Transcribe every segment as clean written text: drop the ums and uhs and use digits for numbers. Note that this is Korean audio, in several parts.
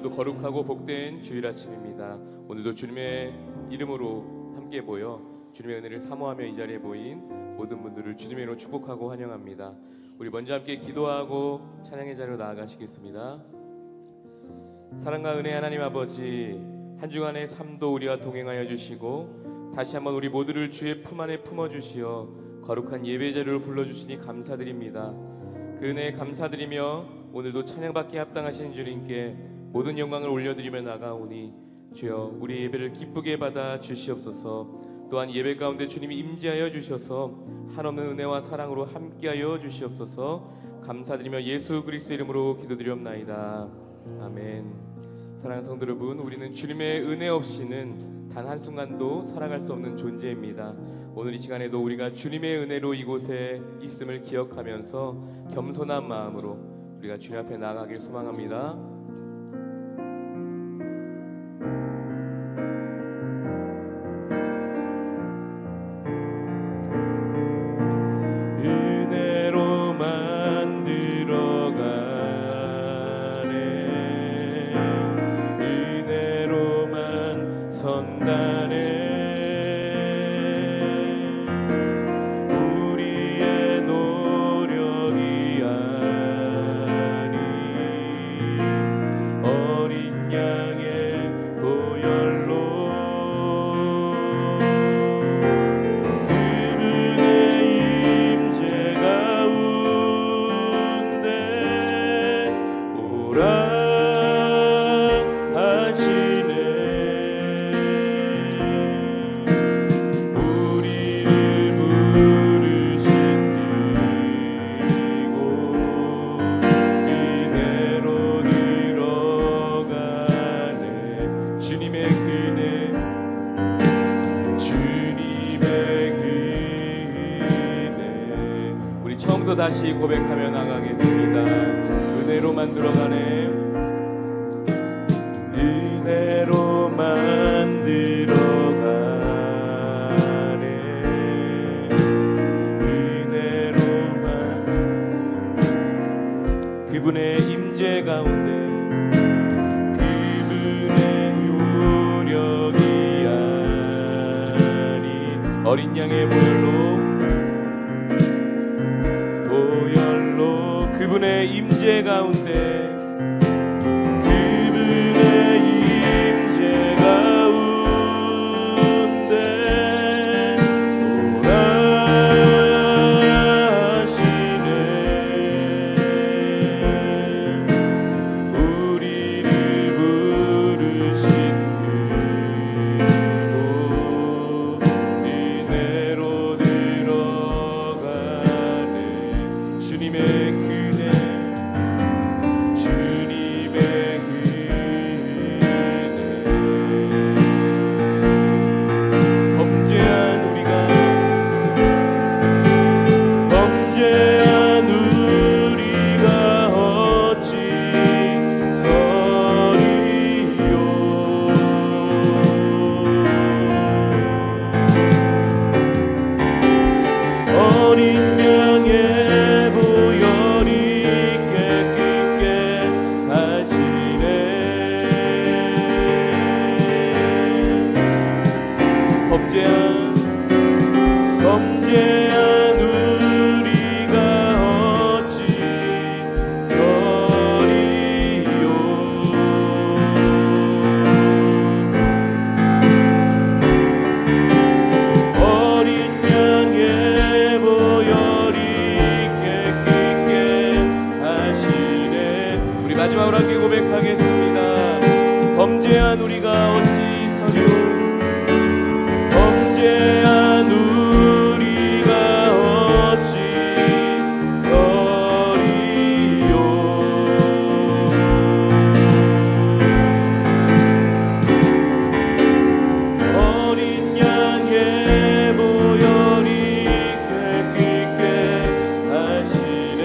오늘도 거룩하고 복된 주일 아침입니다. 오늘도 주님의 이름으로 함께 모여 주님의 은혜를 사모하며 이 자리에 모인 모든 분들을 주님의 이름으로 축복하고 환영합니다. 우리 먼저 함께 기도하고 찬양의 자리로 나아가시겠습니다. 사랑과 은혜 하나님 아버지, 한 주간의 삶도 우리와 동행하여 주시고 다시 한번 우리 모두를 주의 품 안에 품어주시어 거룩한 예배 자리로 불러주시니 감사드립니다. 그 은혜에 감사드리며 오늘도 찬양받기에 합당하신 주님께 모든 영광을 올려드리며 나가오니 주여 우리 예배를 기쁘게 받아 주시옵소서. 또한 예배 가운데 주님이 임재하여 주셔서 한없는 은혜와 사랑으로 함께하여 주시옵소서. 감사드리며 예수 그리스도 이름으로 기도드리옵나이다. 아멘. 사랑하는 성도 여러분, 우리는 주님의 은혜 없이는 단 한순간도 살아갈 수 없는 존재입니다. 오늘 이 시간에도 우리가 주님의 은혜로 이곳에 있음을 기억하면서 겸손한 마음으로 우리가 주님 앞에 나아가길 소망합니다. 은혜로 만들어가네, 은혜로만 선다네. 다시 고백하며 나가겠습니다. 은혜로 만들어가네, 은혜로 만들어가네, 은혜로만. 그분의 임재 가운데 그분의 요력이 아니 어린 양의 보혈로 그분의 임재 가운데 그분의 임재 가운데 오라시네. 우리를 부르신 그곳 은혜로 들어가네. 주님의 마지막으로 함께 고백하겠습니다. 범죄한 우리가 어찌 서리요, 범죄한 우리가 어찌 서리요. 어린 양의 보혈이 깨끗게 하시네.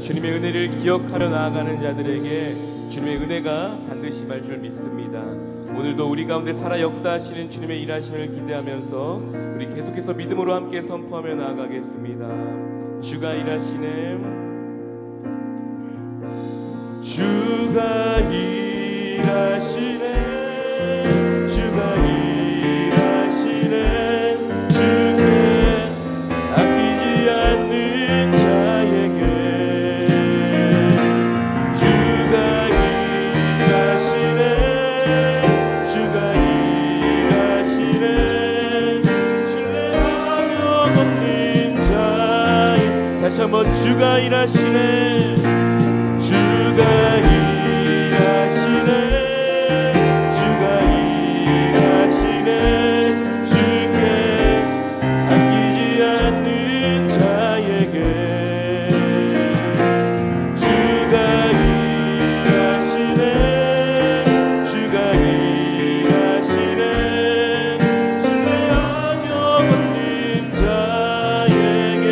주님의 은혜를 기억하며 나아가는 자들에게 주님의 은혜가 반드시 임할 줄 믿습니다. 오늘도 우리 가운데 살아 역사하시는 주님의 일하심을 기대하면서 우리 계속해서 믿음으로 함께 선포하며 나아가겠습니다. 주가 일하시네, 주가 일하시네, 주가 일하시네, 주께 아끼지 않는 자에게 주가 일하시네, 주가 일하시네, 신뢰하며 걷는 자에 다시 한번 주가 일하시네, 주가 일하시네, 주가 일하시네, 주께 아끼지 않는 자에게 주가 일하시네, 주가 일하시네, 신뢰하며 걷는 자에게.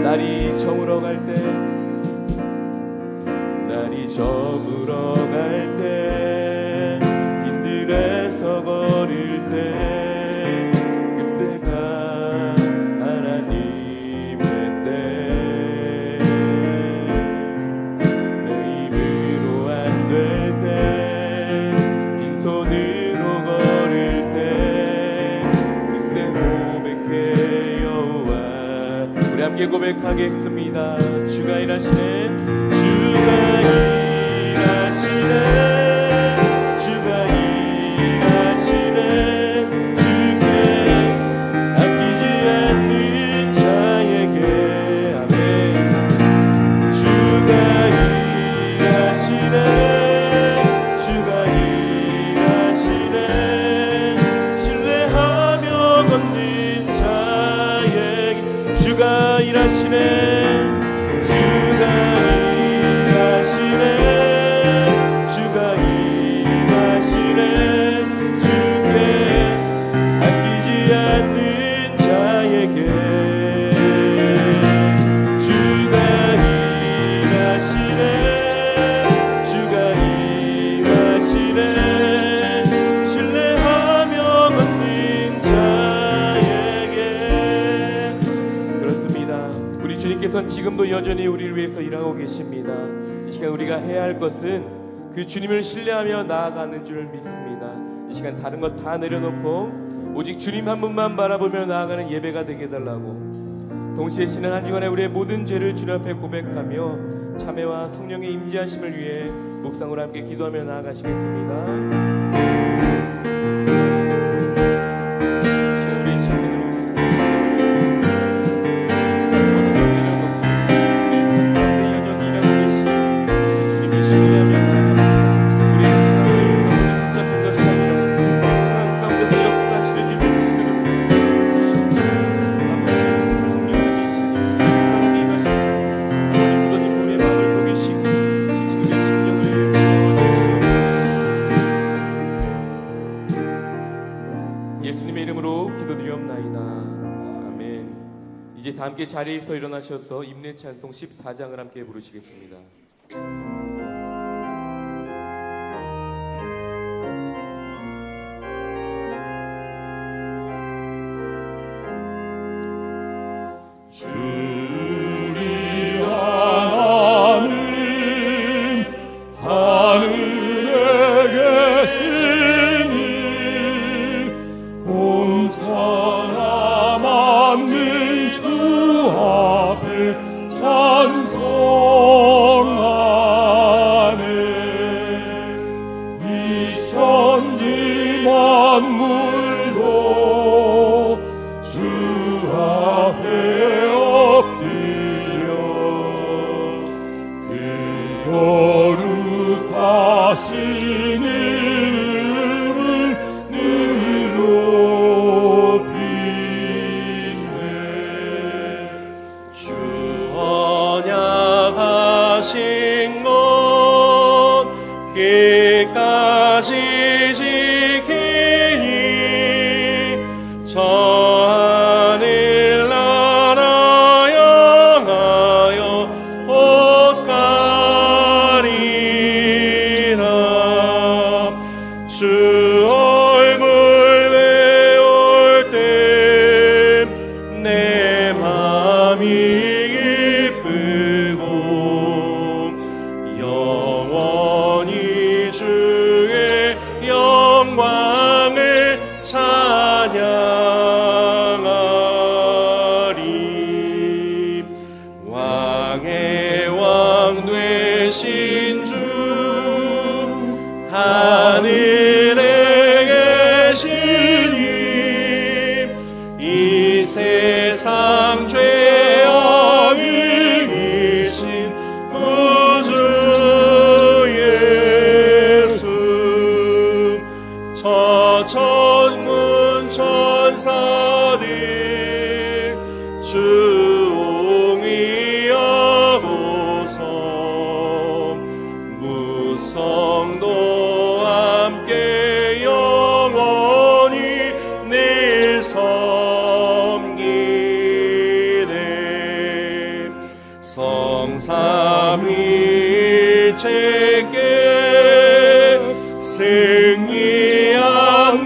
날이 저물어 갈 때, 날이 저물어 갈 때, 빈들에서 걸을 때, 그때가 하나님의 때. 내 힘으로 안 될 때, 빈손으로 걸을 때, 그때 고백해 여호와. 우리 함께 고백하겠습니다. 주가 일하시네, 주가 일하시네, 주가 일하시네, 주께 아끼지 않는 자에게. 아멘. 주가 일하시네, 주가 일하시네, 신뢰하며 걷는 자에게 주가 일하시네, 주가 일하시네, 주가 일하시네, 주께 아끼지 않는 자에게 주가 일하시네, 주가 일하시네, 신뢰하며 걷는 자에게. 그렇습니다. 우리 주님께서는 지금도 여전히 우리를 위해서 일하고 계십니다. 이 시간 우리가 해야 할 것은 그 주님을 신뢰하며 나아가는 줄 믿습니다. 이 시간 다른 것 다 내려놓고 오직 주님 한 분만 바라보며 나아가는 예배가 되게 해달라고, 동시에 지난 한 주간에 우리의 모든 죄를 주님 앞에 고백하며 참회와 성령의 임재하심을 위해 묵상으로 함께 기도하며 나아가시겠습니다. 예수님의 이름으로 기도드리옵나이다. 아멘. 이제 다 함께 자리에서 일어나셔서 임내 찬송 14장을 함께 부르시겠습니다. 저 하늘 나라여 대왕 되신 주 하늘에 계시니 이 세상 죄악을 이기신 구주 예수 저 천문 천사들 주옹이하고서 무성도 함께 영원히 늘 섬기네. 성삼위일체께 승리한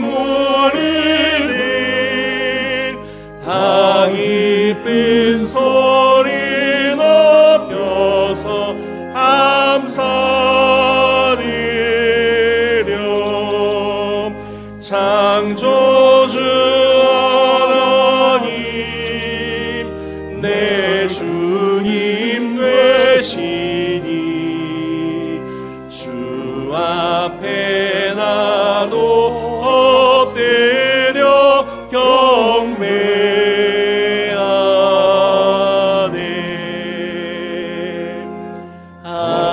무리들 다 기쁜 소리 높여서 감사드려. 창조주 하나님 내 주님 되시니 주 앞에 나도 엎드려 경배하네. 아멘.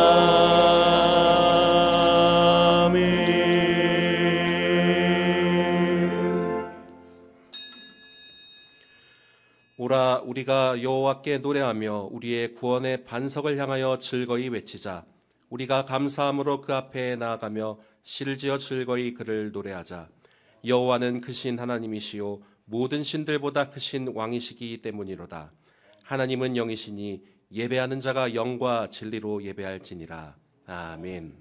오라 우리가 여호와께 노래하며 우리의 구원의 반석을 향하여 즐거이 외치자. 우리가 감사함으로 그 앞에 나아가며 실지어 즐거이 그를 노래하자. 여호와는 크신 하나님이시요 모든 신들보다 크신 왕이시기 때문이로다. 하나님은 영이시니 예배하는 자가 영과 진리로 예배할지니라. 아멘.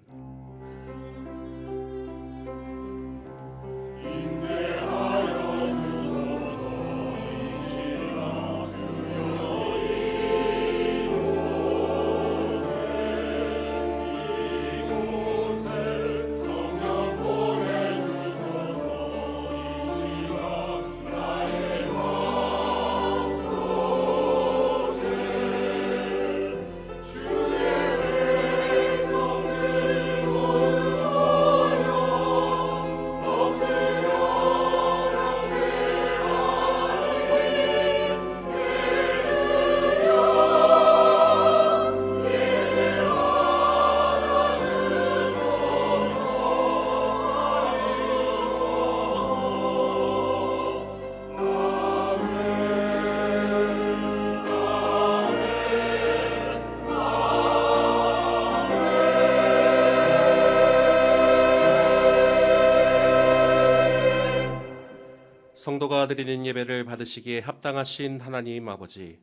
성도가 드리는 예배를 받으시기에 합당하신 하나님 아버지,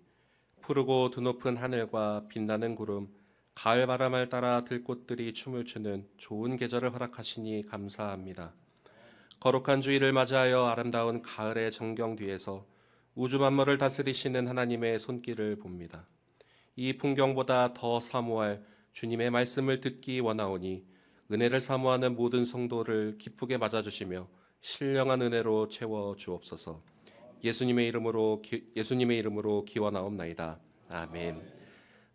푸르고 드높은 하늘과 빛나는 구름, 가을 바람을 따라 들꽃들이 춤을 추는 좋은 계절을 허락하시니 감사합니다. 거룩한 주일을 맞이하여 아름다운 가을의 정경 뒤에서 우주 만물을 다스리시는 하나님의 손길을 봅니다. 이 풍경보다 더 사모할 주님의 말씀을 듣기 원하오니 은혜를 사모하는 모든 성도를 기쁘게 맞아주시며 신령한 은혜로 채워 주옵소서. 예수님의 이름으로 기원하옵나이다. 아멘.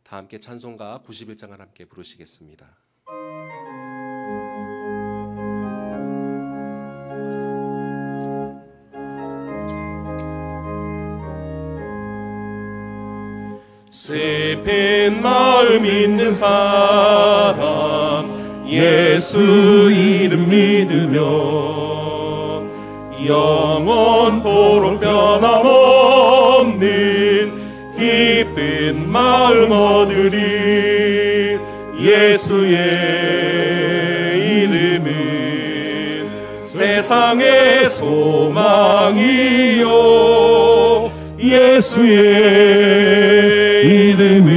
다 함께 찬송가 91장을 함께 부르시겠습니다. 슬픈 마음 있는 사람 예수 이름 믿으며 영원토록 변함없는 기쁜 마음 얻으리. 예수의 이름은 세상의 소망이요 예수의 이름은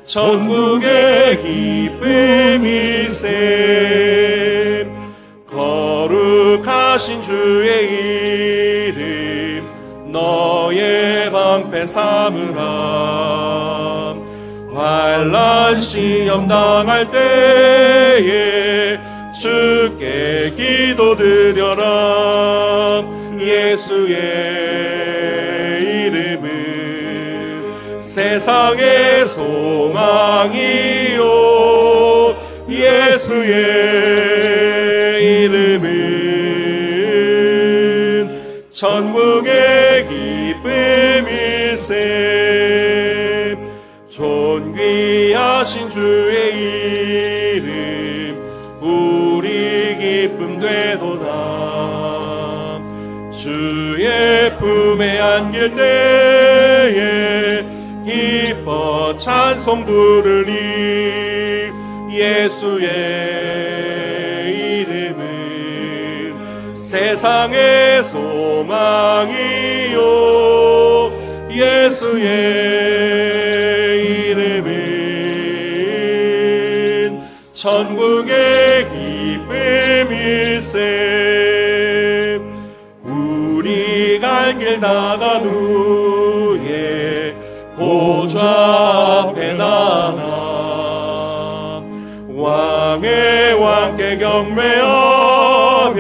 천국의 기쁨일세. 거룩하신 주의 이름 너의 방패 삼으라. 환난 시험 당할 때에 주께 기도드려라. 예수의 이름은 세상의 소망이요 예수의 이름은 천국의 기쁨일세. 존귀하신 주의 이름 우리 기쁨 되도다. 주의 품에 안길 때에 기뻐 찬송 부르니 예수의 이름은 세상의 소망이요 예수의 이름은 천국의 기쁨일세. 우리 갈 길 다간 후에 보좌 앞에 나가 왕의 왕께 경배하며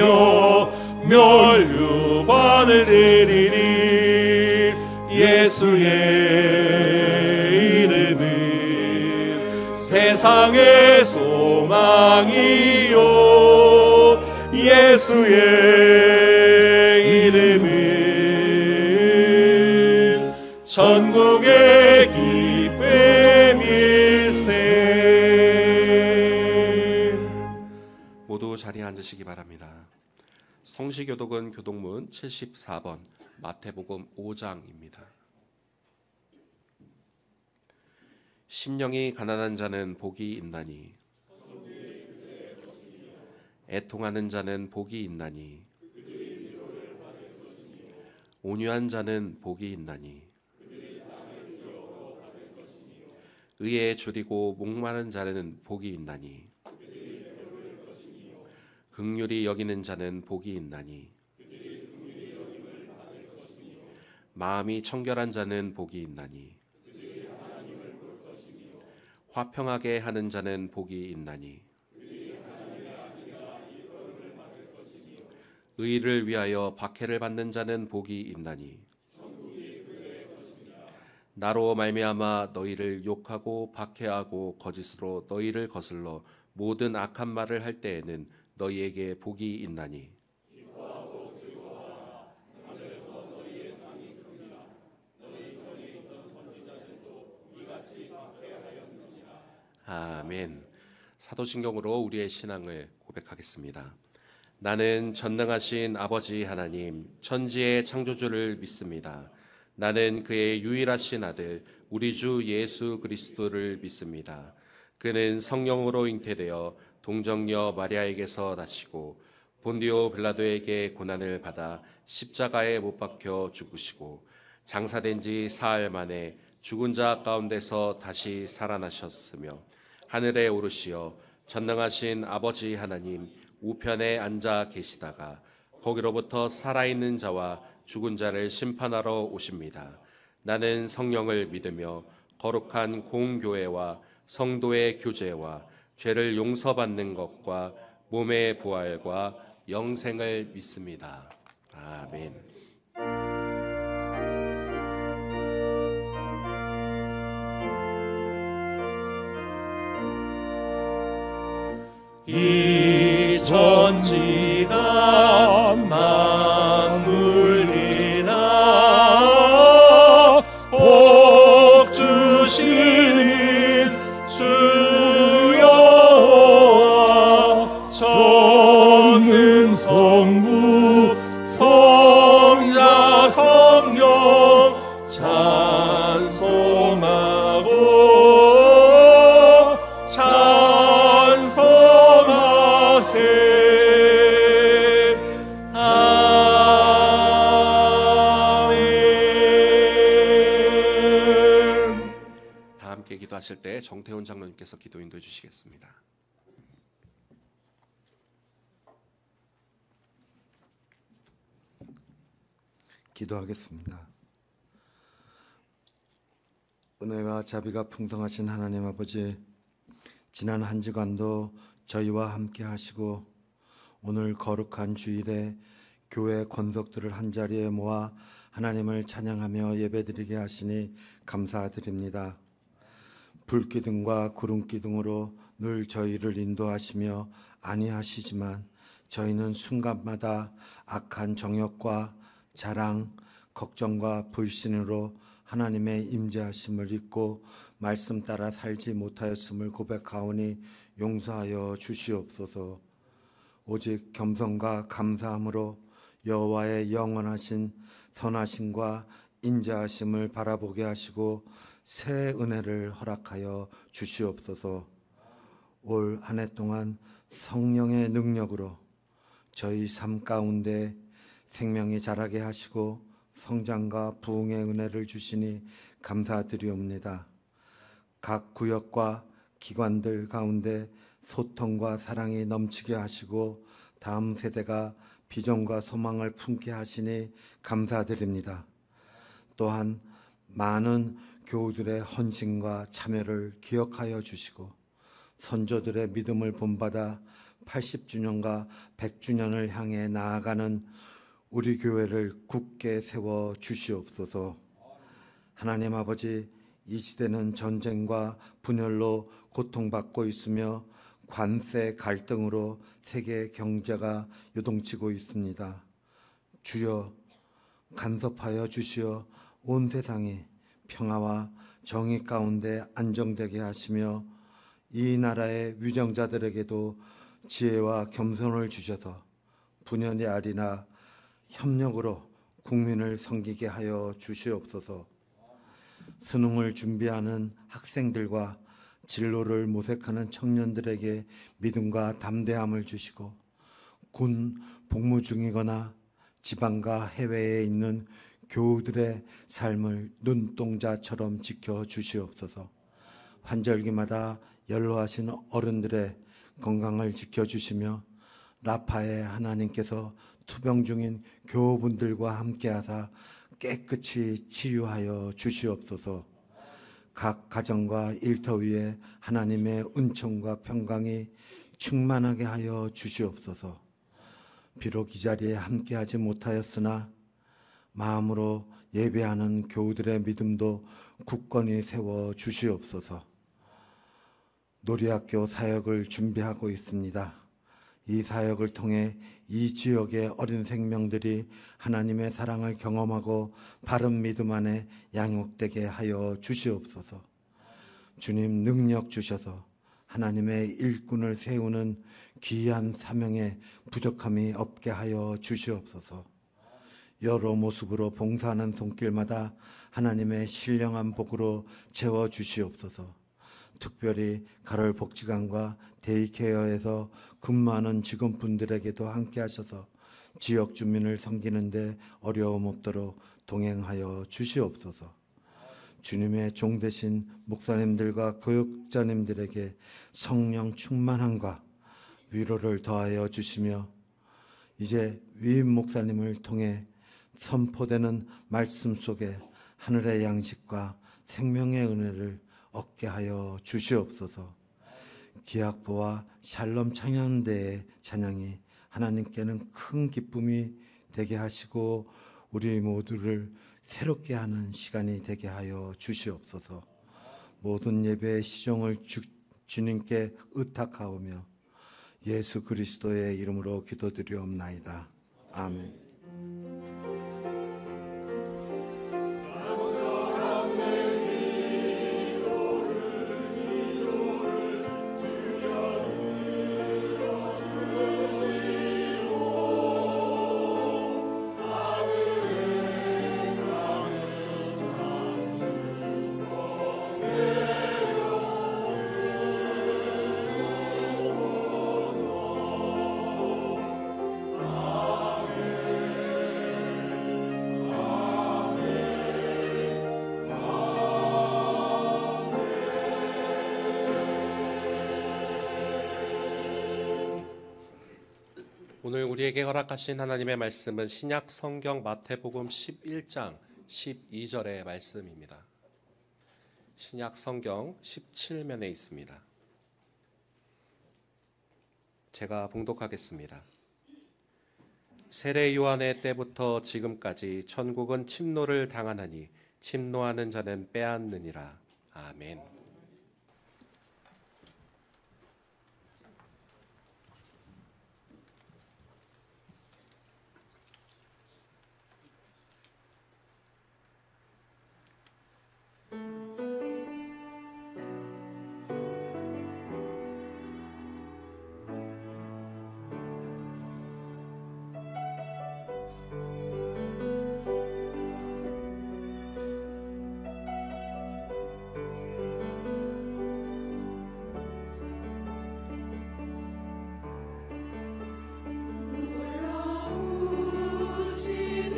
멸류관을 드리니 예수의 이름은 세상의 소망이요 예수의 이름은 천국의 기쁨일세. 모두 자리에 앉으시기 바랍니다. 성시교독은 교독문 74번 마태복음 5장입니다. 심령이 가난한 자는 복이 있나니 애통하는 자는 복이 있나니 온유한 자는 복이 있나니 의에 줄이고 목마른 자는 복이 있나니 긍휼히 여기는 자는 복이 있나니 마음이 청결한 자는 복이 있나니 화평하게 하는 자는 복이 있나니 의를 위하여 박해를 받는 자는 복이 있나니 나로 말미암아 너희를 욕하고 박해하고 거짓으로 너희를 거슬러 모든 악한 말을 할 때에는 너희에게 복이 있나니 아멘. 사도신경으로 우리의 신앙을 고백하겠습니다. 나는 전능하신 아버지 하나님 천지의 창조주를 믿습니다. 나는 그의 유일하신 아들 우리 주 예수 그리스도를 믿습니다. 그는 성령으로 잉태되어 동정녀 마리아에게서 나시고 본디오 빌라도에게 고난을 받아 십자가에 못 박혀 죽으시고 장사된 지 사흘 만에 죽은 자 가운데서 다시 살아나셨으며 하늘에 오르시어 전능하신 아버지 하나님 우편에 앉아 계시다가 거기로부터 살아있는 자와 죽은 자를 심판하러 오십니다. 나는 성령을 믿으며 거룩한 공교회와 성도의 교제와 죄를 용서받는 것과 몸의 부활과 영생을 믿습니다. 아멘. 이 전지가 만물이라 복 주시는 주여와 전능 성부 성자 성령 찬송하고 찬송하세. 다 함께 기도하실 때 정태훈 장로님께서 기도 인도해 주시겠습니다. 기도하겠습니다. 은혜와 자비가 풍성하신 하나님 아버지, 지난 한 주간도 저희와 함께 하시고 오늘 거룩한 주일에 교회 권속들을 한자리에 모아 하나님을 찬양하며 예배드리게 하시니 감사드립니다. 불기둥과 구름기둥으로 늘 저희를 인도하시며 안위하시지만 저희는 순간마다 악한 정욕과 자랑, 걱정과 불신으로 하나님의 임재하심을 잊고 말씀 따라 살지 못하였음을 고백하오니 용서하여 주시옵소서. 오직 겸손과 감사함으로 여호와의 영원하신 선하심과 인자하심을 바라보게 하시고 새 은혜를 허락하여 주시옵소서. 올 한 해 동안 성령의 능력으로 저희 삶 가운데 생명이 자라게 하시고 성장과 부흥의 은혜를 주시니 감사드리옵니다. 각 구역과 기관들 가운데 소통과 사랑이 넘치게 하시고 다음 세대가 비전과 소망을 품게 하시니 감사드립니다. 또한 많은 교우들의 헌신과 참여를 기억하여 주시고 선조들의 믿음을 본받아 80주년과 100주년을 향해 나아가는 우리 교회를 굳게 세워 주시옵소서. 하나님 아버지, 이 시대는 전쟁과 분열로 고통받고 있으며 관세 갈등으로 세계 경제가 요동치고 있습니다. 주여 간섭하여 주시어 온 세상이 평화와 정의 가운데 안정되게 하시며 이 나라의 위정자들에게도 지혜와 겸손을 주셔서 분열이 아니라 협력으로 국민을 섬기게 하여 주시옵소서. 수능을 준비하는 학생들과 진로를 모색하는 청년들에게 믿음과 담대함을 주시고 군 복무 중이거나 지방과 해외에 있는 교우들의 삶을 눈동자처럼 지켜 주시옵소서. 환절기마다 연로하신 어른들의 건강을 지켜주시며 라파의 하나님께서 투병 중인 교우분들과 함께하사 깨끗이 치유하여 주시옵소서. 각 가정과 일터 위에 하나님의 은총과 평강이 충만하게 하여 주시옵소서. 비록 이 자리에 함께하지 못하였으나 마음으로 예배하는 교우들의 믿음도 굳건히 세워 주시옵소서. 놀이학교 사역을 준비하고 있습니다. 이 사역을 통해 이 지역의 어린 생명들이 하나님의 사랑을 경험하고 바른 믿음 안에 양육되게 하여 주시옵소서. 주님 능력 주셔서 하나님의 일꾼을 세우는 귀한 사명에 부족함이 없게 하여 주시옵소서. 여러 모습으로 봉사하는 손길마다 하나님의 신령한 복으로 채워 주시옵소서. 특별히 가롤 복지관과 데이케어에서 근무하는 직원분들에게도 함께 하셔서 지역 주민을 섬기는데 어려움 없도록 동행하여 주시옵소서. 주님의 종 되신 목사님들과 교육자님들에게 성령 충만함과 위로를 더하여 주시며 이제 위임 목사님을 통해 선포되는 말씀 속에 하늘의 양식과 생명의 은혜를 얻게 하여 주시옵소서. 기약보와 샬롬 찬양대의 찬양이 하나님께는 큰 기쁨이 되게 하시고 우리 모두를 새롭게 하는 시간이 되게 하여 주시옵소서. 모든 예배의 시종을 주님께 의탁하오며 예수 그리스도의 이름으로 기도드리옵나이다. 아멘. 오늘 우리에게 허락하신 하나님의 말씀은 신약 성경 마태복음 11장 12절의 말씀입니다. 신약 성경 17면에 있습니다. 제가 봉독하겠습니다. 세례 요한의 때부터 지금까지 천국은 침노를 당하나니 침노하는 자는 빼앗느니라. 아멘. 놀라우시는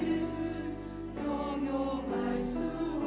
예수 영용할 수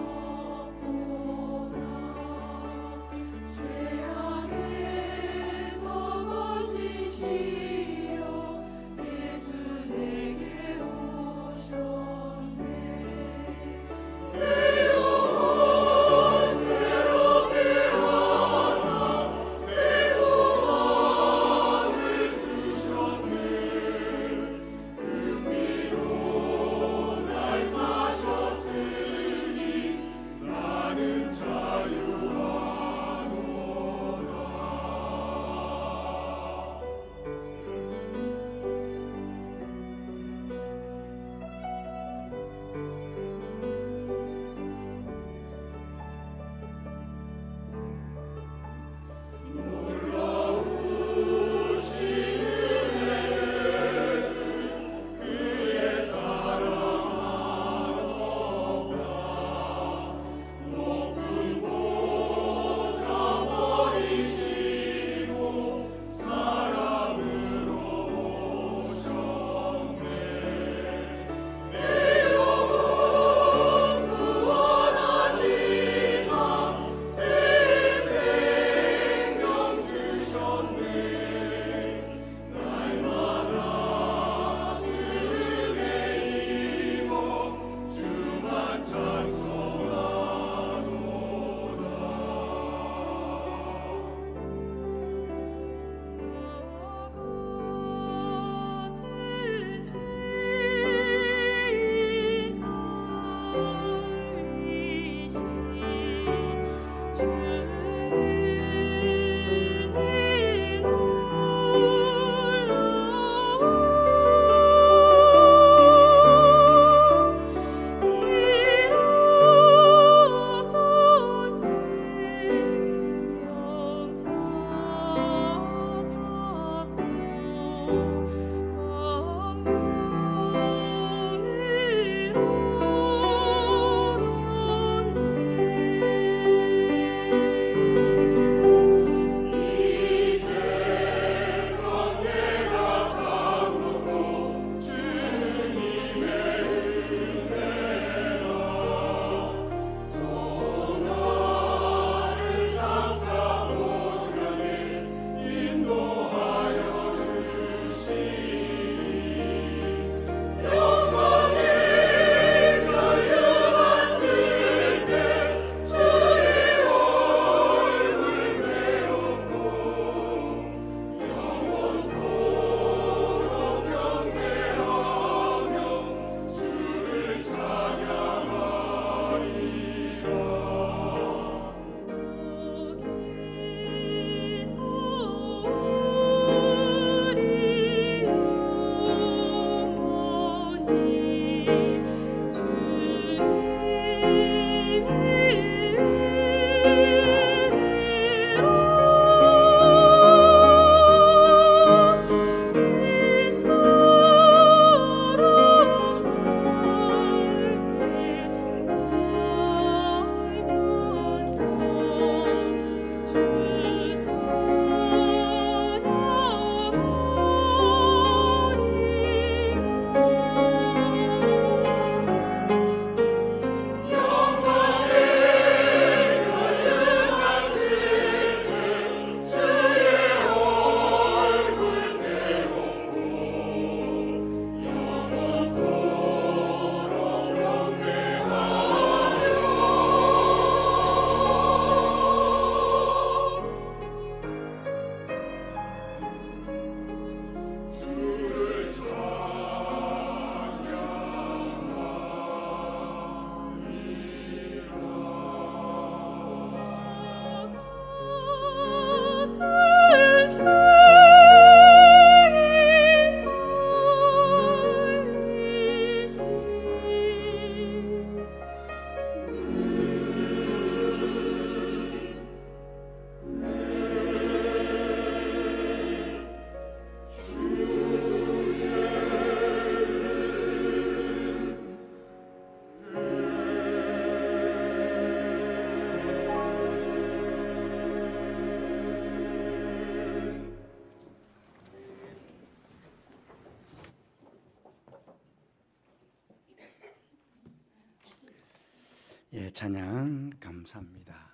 예, 찬양 감사합니다.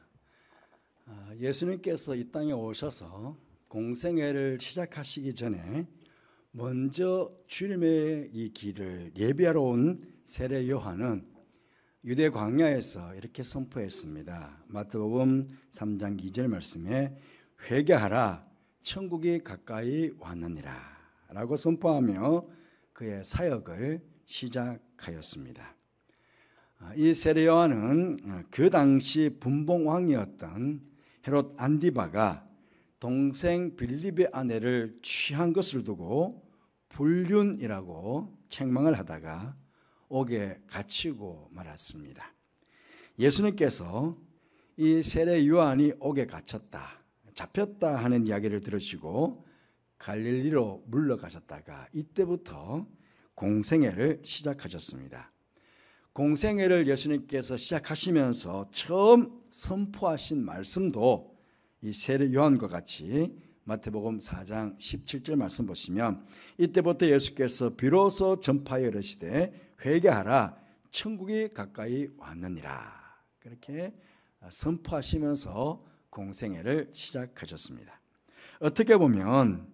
예수님께서 이 땅에 오셔서 공생애를 시작하시기 전에 먼저 주님의 이 길을 예비하러 온 세례 요한은 유대 광야에서 이렇게 선포했습니다. 마태복음 3장 2절 말씀에 회개하라 천국이 가까이 왔느니라 라고 선포하며 그의 사역을 시작하였습니다. 이 세례 요한은 그 당시 분봉왕이었던 헤롯 안디바가 동생 빌립의 아내를 취한 것을 두고 불륜이라고 책망을 하다가 옥에 갇히고 말았습니다. 예수님께서 이 세례 요한이 옥에 갇혔다, 잡혔다 하는 이야기를 들으시고 갈릴리로 물러가셨다가 이때부터 공생애를 시작하셨습니다. 공생애를 예수님께서 시작하시면서 처음 선포하신 말씀도 이 세례 요한과 같이 마태복음 4장 17절 말씀 보시면 이때부터 예수께서 비로소 전파하여 이르시되 회개하라 천국이 가까이 왔느니라 그렇게 선포하시면서 공생애를 시작하셨습니다. 어떻게 보면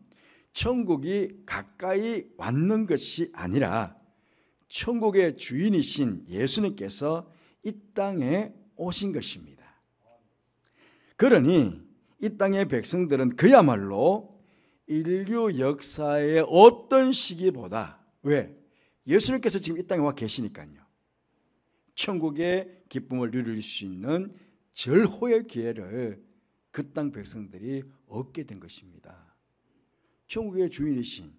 천국이 가까이 왔는 것이 아니라 천국의 주인이신 예수님께서 이 땅에 오신 것입니다. 그러니 이 땅의 백성들은 그야말로 인류 역사의 어떤 시기보다 왜? 예수님께서 지금 이 땅에 와 계시니까요. 천국의 기쁨을 누릴 수 있는 절호의 기회를 그 땅 백성들이 얻게 된 것입니다. 천국의 주인이신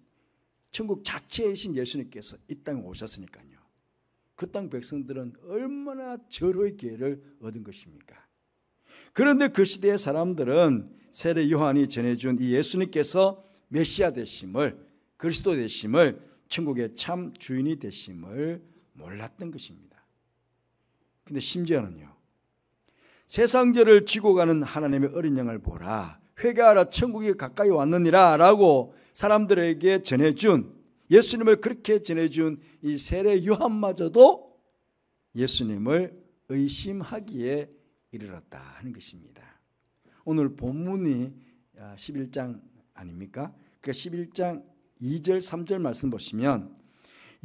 천국 자체이신 예수님께서 이 땅에 오셨으니까요. 그 땅 백성들은 얼마나 절호의 기회를 얻은 것입니까? 그런데 그 시대의 사람들은 세례 요한이 전해준 이 예수님께서 메시아 되심을, 그리스도 되심을, 천국의 참 주인이 되심을 몰랐던 것입니다. 근데 심지어는요, 세상죄를 지고 가는 하나님의 어린 양을 보라, 회개하라 천국이 가까이 왔느니라 라고 사람들에게 전해준, 예수님을 그렇게 전해준 이 세례 요한마저도 예수님을 의심하기에 이르렀다 하는 것입니다. 오늘 본문이 11장 아닙니까? 그 11장 2절 3절 말씀 보시면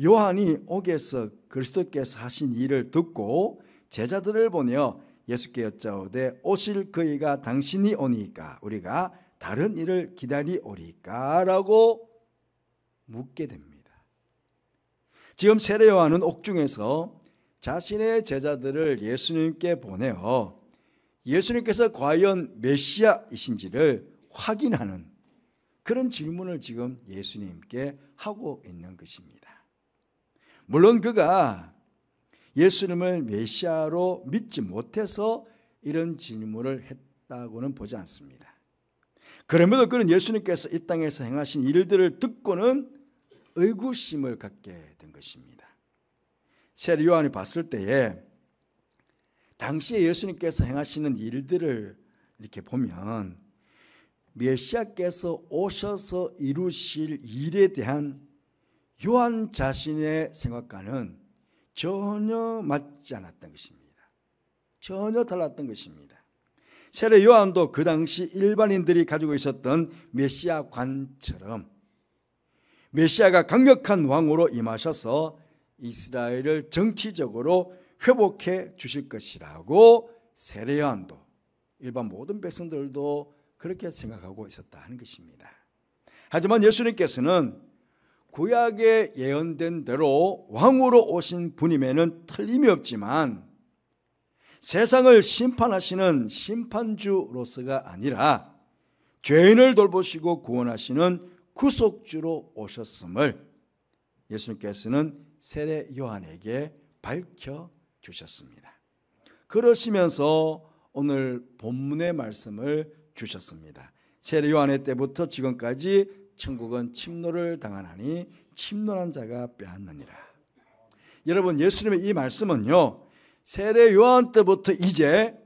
요한이 옥에서 그리스도께서 하신 일을 듣고 제자들을 보내어 예수께 여짜오되 오실 그이가 당신이 오니까 우리가 다른 일을 기다리오리까 라고 묻게 됩니다. 지금 세례 요한은 옥중에서 자신의 제자들을 예수님께 보내어 예수님께서 과연 메시아이신지를 확인하는 그런 질문을 지금 예수님께 하고 있는 것입니다. 물론 그가 예수님을 메시아로 믿지 못해서 이런 질문을 했다고는 보지 않습니다. 그럼에도 그는 예수님께서 이 땅에서 행하신 일들을 듣고는 의구심을 갖게 된 것입니다. 세례 요한이 봤을 때에 당시에 예수님께서 행하시는 일들을 이렇게 보면 메시아께서 오셔서 이루실 일에 대한 요한 자신의 생각과는 전혀 맞지 않았던 것입니다. 전혀 달랐던 것입니다. 세례 요한도 그 당시 일반인들이 가지고 있었던 메시아관처럼 메시아가 강력한 왕으로 임하셔서 이스라엘을 정치적으로 회복해 주실 것이라고 세례 요한도 일반 모든 백성들도 그렇게 생각하고 있었다 하는 것입니다. 하지만 예수님께서는 구약에 예언된 대로 왕으로 오신 분임에는 틀림이 없지만 세상을 심판하시는 심판주로서가 아니라 죄인을 돌보시고 구원하시는 구속주로 오셨음을 예수님께서는 세례 요한에게 밝혀주셨습니다. 그러시면서 오늘 본문의 말씀을 주셨습니다. 세례 요한의 때부터 지금까지 천국은 침노를 당하나니 침노한 자가 빼앗느니라. 여러분, 예수님의 이 말씀은요, 세례 요한 때부터 이제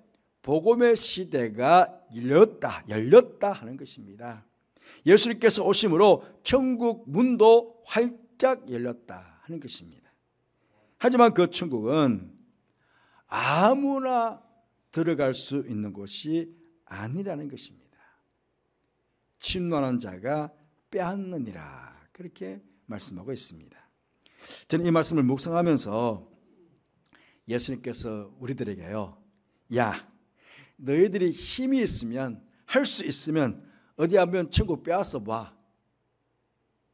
복음의 시대가 열렸다 하는 것입니다. 예수님께서 오심으로 천국 문도 활짝 열렸다 하는 것입니다. 하지만 그 천국은 아무나 들어갈 수 있는 곳이 아니라는 것입니다. 침노하는 자가 빼앗느니라, 그렇게 말씀하고 있습니다. 저는 이 말씀을 묵상하면서 예수님께서 우리들에게요, 야, 너희들이 힘이 있으면, 할 수 있으면 어디 한번 천국 빼앗아 봐,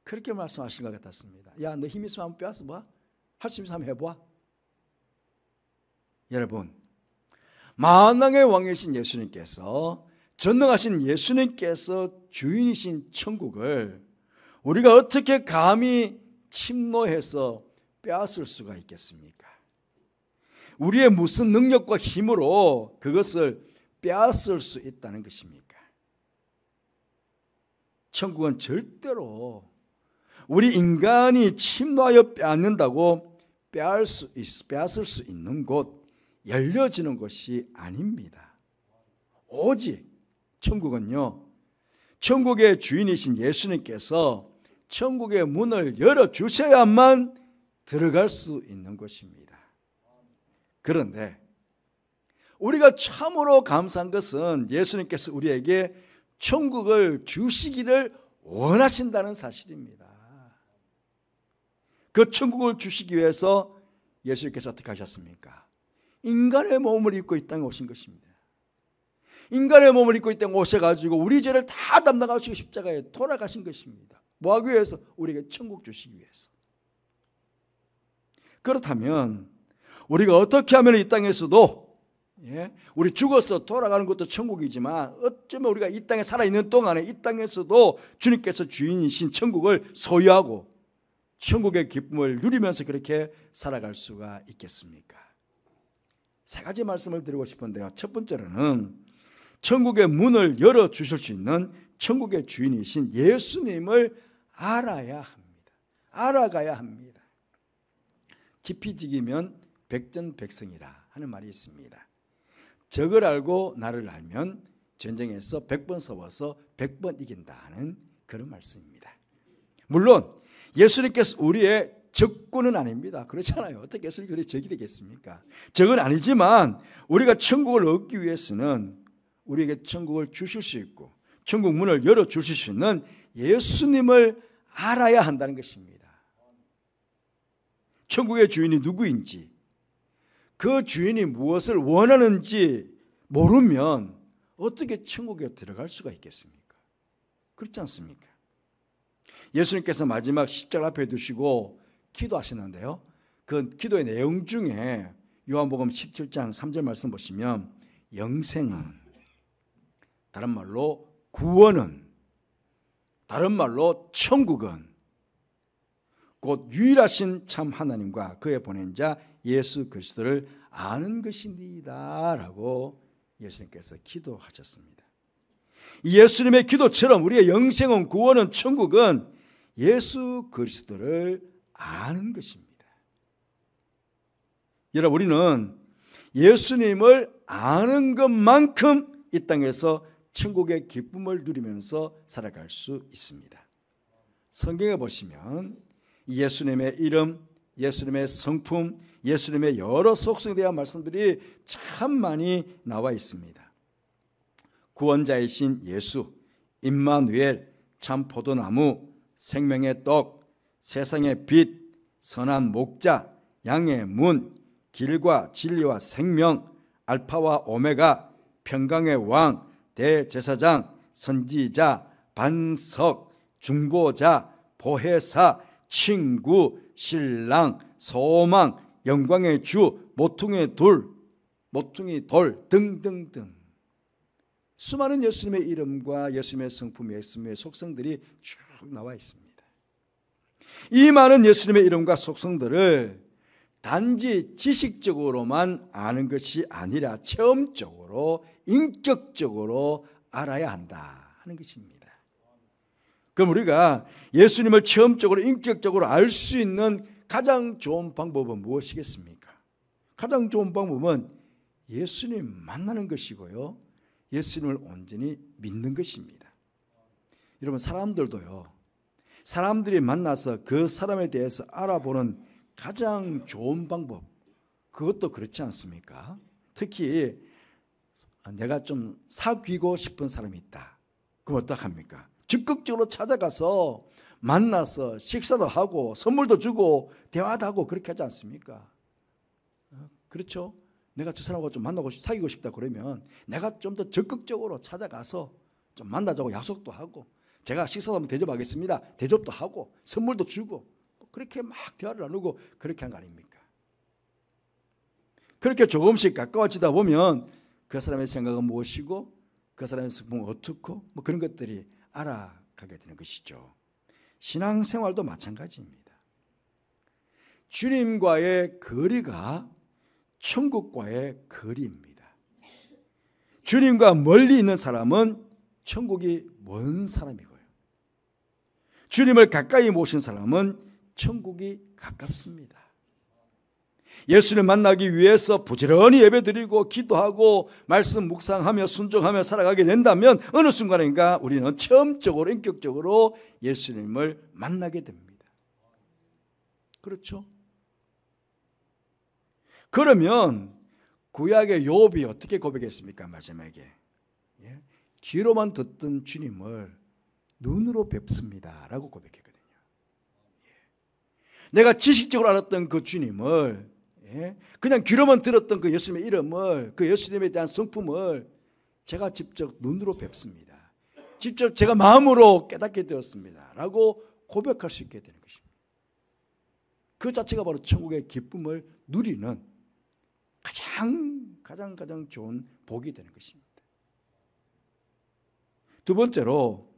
그렇게 말씀하신 것 같았습니다. 야, 너 힘 있으면 한번 빼앗아 봐, 할 수 있으면 한번 해봐. 여러분, 만왕의 왕이신 예수님께서, 전능하신 예수님께서 주인이신 천국을 우리가 어떻게 감히 침노해서 빼앗을 수가 있겠습니까? 우리의 무슨 능력과 힘으로 그것을 빼앗을 수 있다는 것입니까? 천국은 절대로 우리 인간이 침노하여 빼앗는다고 빼앗을 수 있는 곳, 열려지는 것이 아닙니다. 오직 천국은요, 천국의 주인이신 예수님께서 천국의 문을 열어주셔야만 들어갈 수 있는 것입니다. 그런데 우리가 참으로 감사한 것은 예수님께서 우리에게 천국을 주시기를 원하신다는 사실입니다. 그 천국을 주시기 위해서 예수님께서 어떻게 하셨습니까? 인간의 몸을 입고 이 땅에 오신 것입니다. 인간의 몸을 입고 이 땅에 오셔가지고 우리 죄를 다 담당하시고 십자가에 돌아가신 것입니다. 뭐 하기 위해서? 우리에게 천국 주시기 위해서. 그렇다면 우리가 어떻게 하면 이 땅에서도, 우리 죽어서 돌아가는 것도 천국이지만 어쩌면 우리가 이 땅에 살아있는 동안에 이 땅에서도 주님께서 주인이신 천국을 소유하고 천국의 기쁨을 누리면서 그렇게 살아갈 수가 있겠습니까? 세 가지 말씀을 드리고 싶은데요. 첫 번째로는 천국의 문을 열어주실 수 있는 천국의 주인이신 예수님을 알아야 합니다. 알아가야 합니다. 지피지기면 백전백승이라 하는 말이 있습니다. 적을 알고 나를 알면 전쟁에서 100번 싸워서 100번 이긴다 하는 그런 말씀입니다. 물론 예수님께서 우리의 적군은 아닙니다. 그렇잖아요. 어떻게 예수님이 우리의 적이 되겠습니까? 적은 아니지만 우리가 천국을 얻기 위해서는 우리에게 천국을 주실 수 있고 천국 문을 열어주실 수 있는 예수님을 알아야 한다는 것입니다. 천국의 주인이 누구인지, 그 주인이 무엇을 원하는지 모르면 어떻게 천국에 들어갈 수가 있겠습니까? 그렇지 않습니까? 예수님께서 마지막 십자가 앞에 두시고 기도하시는데요, 그 기도의 내용 중에 요한복음 17장 3절 말씀 보시면 영생은, 다른 말로 구원은, 다른 말로 천국은 곧 유일하신 참 하나님과 그의 보낸 자 예수 그리스도를 아는 것이니이다 라고 예수님께서 기도하셨습니다. 예수님의 기도처럼 우리의 영생은, 구원은, 천국은 예수 그리스도를 아는 것입니다. 여러분, 우리는 예수님을 아는 것만큼 이 땅에서 천국의 기쁨을 누리면서 살아갈 수 있습니다. 성경에 보시면 예수님의 이름, 예수님의 성품, 예수님의 여러 속성에 대한 말씀들이 참 많이 나와 있습니다. 구원자이신 예수, 임마누엘, 참 포도나무, 생명의 떡, 세상의 빛, 선한 목자, 양의 문, 길과 진리와 생명, 알파와 오메가, 평강의 왕, 대제사장, 선지자, 반석, 중보자, 보혜사, 친구, 신랑, 소망, 영광의 주, 모퉁이 돌 등등등 수많은 예수님의 이름과 예수님의 성품, 예수님의 속성들이 쭉 나와 있습니다. 이 많은 예수님의 이름과 속성들을 단지 지식적으로만 아는 것이 아니라 체험적으로, 인격적으로 알아야 한다 하는 것입니다. 그럼 우리가 예수님을 체험적으로, 인격적으로 알 수 있는 가장 좋은 방법은 무엇이겠습니까? 가장 좋은 방법은 예수님 만나는 것이고요, 예수님을 온전히 믿는 것입니다. 여러분, 사람들도요, 사람들이 만나서 그 사람에 대해서 알아보는 가장 좋은 방법, 그것도 그렇지 않습니까? 특히 내가 좀 사귀고 싶은 사람이 있다. 그럼 어떡합니까? 적극적으로 찾아가서 만나서 식사도 하고 선물도 주고 대화도 하고 그렇게 하지 않습니까? 그렇죠? 내가 저 사람하고 좀 만나고 사귀고 싶다 그러면 내가 좀 더 적극적으로 찾아가서 좀 만나자고 약속도 하고 제가 식사도 한번 대접하겠습니다. 대접도 하고 선물도 주고 그렇게 막 대화를 나누고 그렇게 한 거 아닙니까? 그렇게 조금씩 가까워지다 보면 그 사람의 생각은 무엇이고 그 사람의 성품은 어떻고 뭐 그런 것들이 알아가게 되는 것이죠. 신앙생활도 마찬가지입니다. 주님과의 거리가 천국과의 거리입니다. 주님과 멀리 있는 사람은 천국이 먼 사람이고요. 주님을 가까이 모신 사람은 천국이 가깝습니다. 예수를 만나기 위해서 부지런히 예배드리고 기도하고 말씀 묵상하며 순종하며 살아가게 된다면 어느 순간인가 우리는 체험적으로 인격적으로 예수님을 만나게 됩니다. 그렇죠? 그러면 구약의 욥이 어떻게 고백했습니까? 마지막에 귀로만 듣던 주님을 눈으로 뵙습니다 라고 고백했거든요. 내가 지식적으로 알았던 그 주님을 그냥 귀로만 들었던 그 예수님의 이름을 그 예수님에 대한 성품을 제가 직접 눈으로 뵙습니다. 직접 제가 마음으로 깨닫게 되었습니다 라고 고백할 수 있게 되는 것입니다. 그 자체가 바로 천국의 기쁨을 누리는 가장 좋은 복이 되는 것입니다. 두 번째로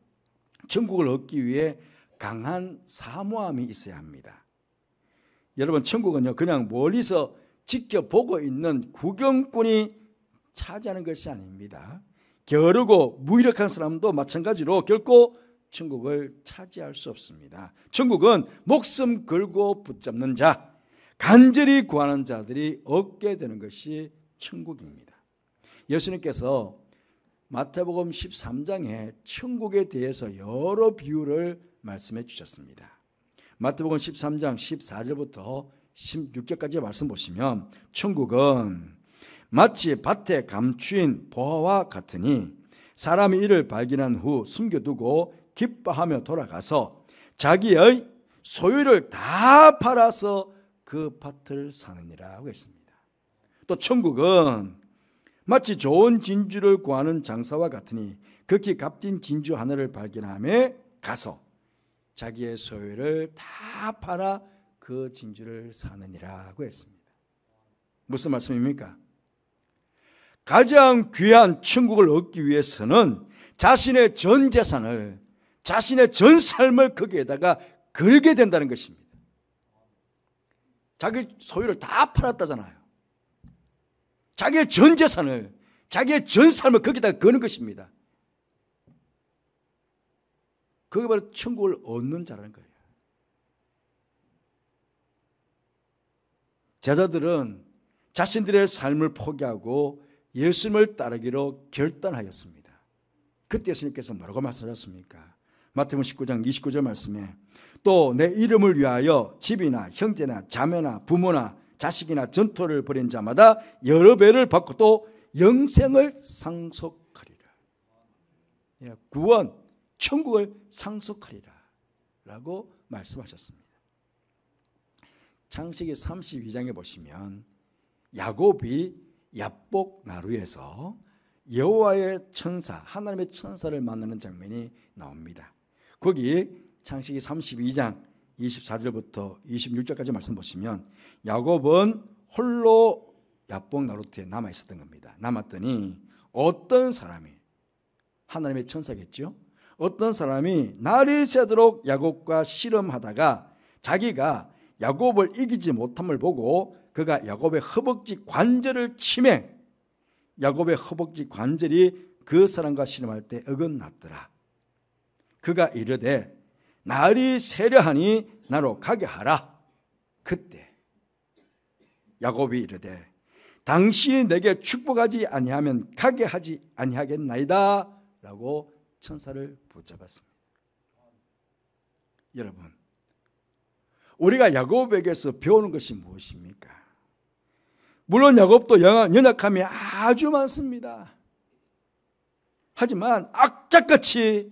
천국을 얻기 위해 강한 사모함이 있어야 합니다. 여러분 천국은요 그냥 멀리서 지켜보고 있는 구경꾼이 차지하는 것이 아닙니다. 게으르고 무기력한 사람도 마찬가지로 결코 천국을 차지할 수 없습니다. 천국은 목숨 걸고 붙잡는 자, 간절히 구하는 자들이 얻게 되는 것이 천국입니다. 예수님께서 마태복음 13장에 천국에 대해서 여러 비유를 말씀해 주셨습니다. 마태복음 13장 14절부터 16절까지 말씀 보시면 천국은 마치 밭에 감추인 보화와 같으니 사람이 이를 발견한 후 숨겨두고 기뻐하며 돌아가서 자기의 소유를 다 팔아서 그 밭을 사느니라 하고 있습니다. 또 천국은 마치 좋은 진주를 구하는 장사와 같으니 극히 값진 진주 하나를 발견하며 가서 자기의 소유를 다 팔아 그 진주를 사느니라고 했습니다. 무슨 말씀입니까? 가장 귀한 천국을 얻기 위해서는 자신의 전 재산을 자신의 전 삶을 거기에다가 걸게 된다는 것입니다. 자기 소유를 다 팔았다잖아요. 자기의 전 재산을 자기의 전 삶을 거기다가 거는 것입니다. 그게 바로 천국을 얻는 자라는 거예요. 제자들은 자신들의 삶을 포기하고 예수님을 따르기로 결단하였습니다. 그때 예수님께서 뭐라고 말씀하셨습니까? 마태복음 19장 29절 말씀에 또 내 이름을 위하여 집이나 형제나 자매나 부모나 자식이나 전토를 벌인 자마다 여러 배를 받고 또 영생을 상속하리라. 구원, 천국을 상속하리라 라고 말씀하셨습니다. 창세기 32장에 보시면 야곱이 야복 나루에서 여호와의 천사, 하나님의 천사를 만나는 장면이 나옵니다. 거기 창세기 32장 24절부터 26절까지 말씀 보시면 야곱은 홀로 야복 나루터에 남아 있었던 겁니다. 남았더니 어떤 사람이, 하나님의 천사겠죠, 어떤 사람이 날이 새도록 야곱과 씨름하다가 자기가 야곱을 이기지 못함을 보고 그가 야곱의 허벅지 관절을 치매 야곱의 허벅지 관절이 그 사람과 씨름할 때 어긋났더라. 그가 이르되 날이 새려하니 나로 가게 하라. 그때 야곱이 이르되 당신이 내게 축복하지 아니하면 가게 하지 아니하겠나이다 라고 천사를 붙잡았습니다. 여러분, 우리가 야곱에게서 배우는 것이 무엇입니까? 물론 야곱도 연약함이 아주 많습니다. 하지만 악착같이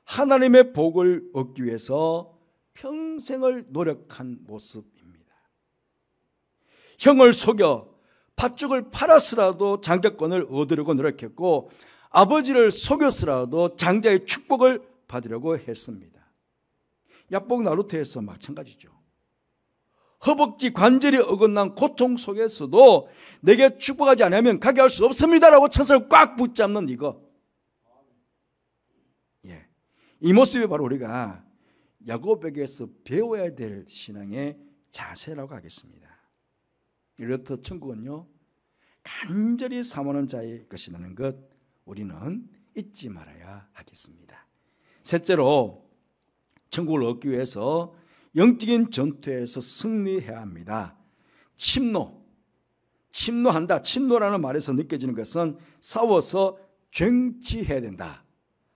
하나님의 복을 얻기 위해서 평생을 노력한 모습입니다. 형을 속여 팥죽을 팔았으라도 장자권을 얻으려고 노력했고, 아버지를 속였으라도 장자의 축복을 받으려고 했습니다. 야복 나루토에서 마찬가지죠. 허벅지 관절이 어긋난 고통 속에서도 내게 축복하지 않으면 가게 할 수 없습니다라고 천사를 꽉 붙잡는 이거. 이 모습이 바로 우리가 야곱에게서 배워야 될 신앙의 자세라고 하겠습니다. 이렇듯 천국은요, 간절히 사모하는 자의 것이라는 것 우리는 잊지 말아야 하겠습니다. 셋째로, 천국을 얻기 위해서 영적인 전투에서 승리해야 합니다. 침노한다. 침노라는 말에서 느껴지는 것은 싸워서 쟁취해야 된다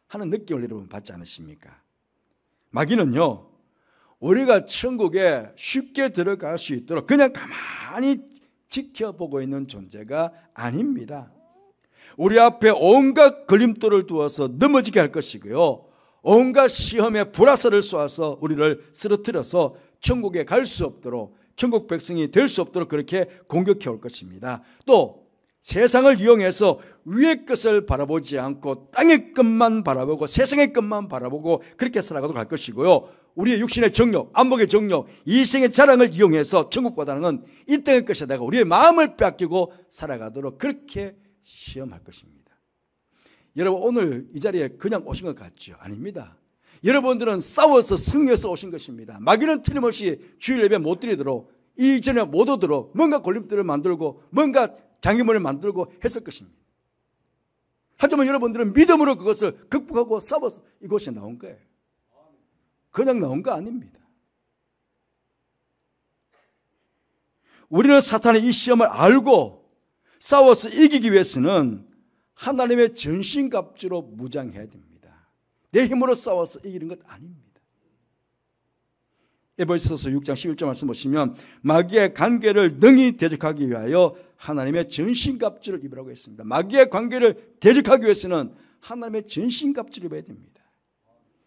하는 느낌을 여러분 받지 않으십니까? 마귀는요, 우리가 천국에 쉽게 들어갈 수 있도록 그냥 가만히 지켜보고 있는 존재가 아닙니다. 우리 앞에 온갖 걸림돌을 두어서 넘어지게 할 것이고요, 온갖 시험의 불화살을 쏘아서 우리를 쓰러뜨려서 천국에 갈 수 없도록, 천국 백성이 될 수 없도록 그렇게 공격해 올 것입니다. 또 세상을 이용해서 위의 것을 바라보지 않고 땅의 것만 바라보고 세상의 것만 바라보고 그렇게 살아가도록 할 것이고요, 우리의 육신의 정욕, 안목의 정욕, 이생의 자랑을 이용해서 천국보다는 이 땅의 것에다가 우리의 마음을 빼앗기고 살아가도록 그렇게 시험할 것입니다. 여러분, 오늘 이 자리에 그냥 오신 것 같죠? 아닙니다. 여러분들은 싸워서 승리해서 오신 것입니다. 마귀는 틀림없이 주일 예배 못 드리도록, 이전에 못 오도록 뭔가 걸림돌을 만들고 뭔가 장애물을 만들고 했을 것입니다. 하지만 여러분들은 믿음으로 그것을 극복하고 싸워서 이곳에 나온 거예요. 그냥 나온 거 아닙니다. 우리는 사탄의 이 시험을 알고 싸워서 이기기 위해서는 하나님의 전신갑주로 무장해야 됩니다. 내 힘으로 싸워서 이기는 것 아닙니다. 에베소서 6장 11절 말씀 보시면 마귀의 관계를 능히 대적하기 위하여 하나님의 전신갑주를 입으라고 했습니다. 마귀의 관계를 대적하기 위해서는 하나님의 전신갑주를 입어야 됩니다.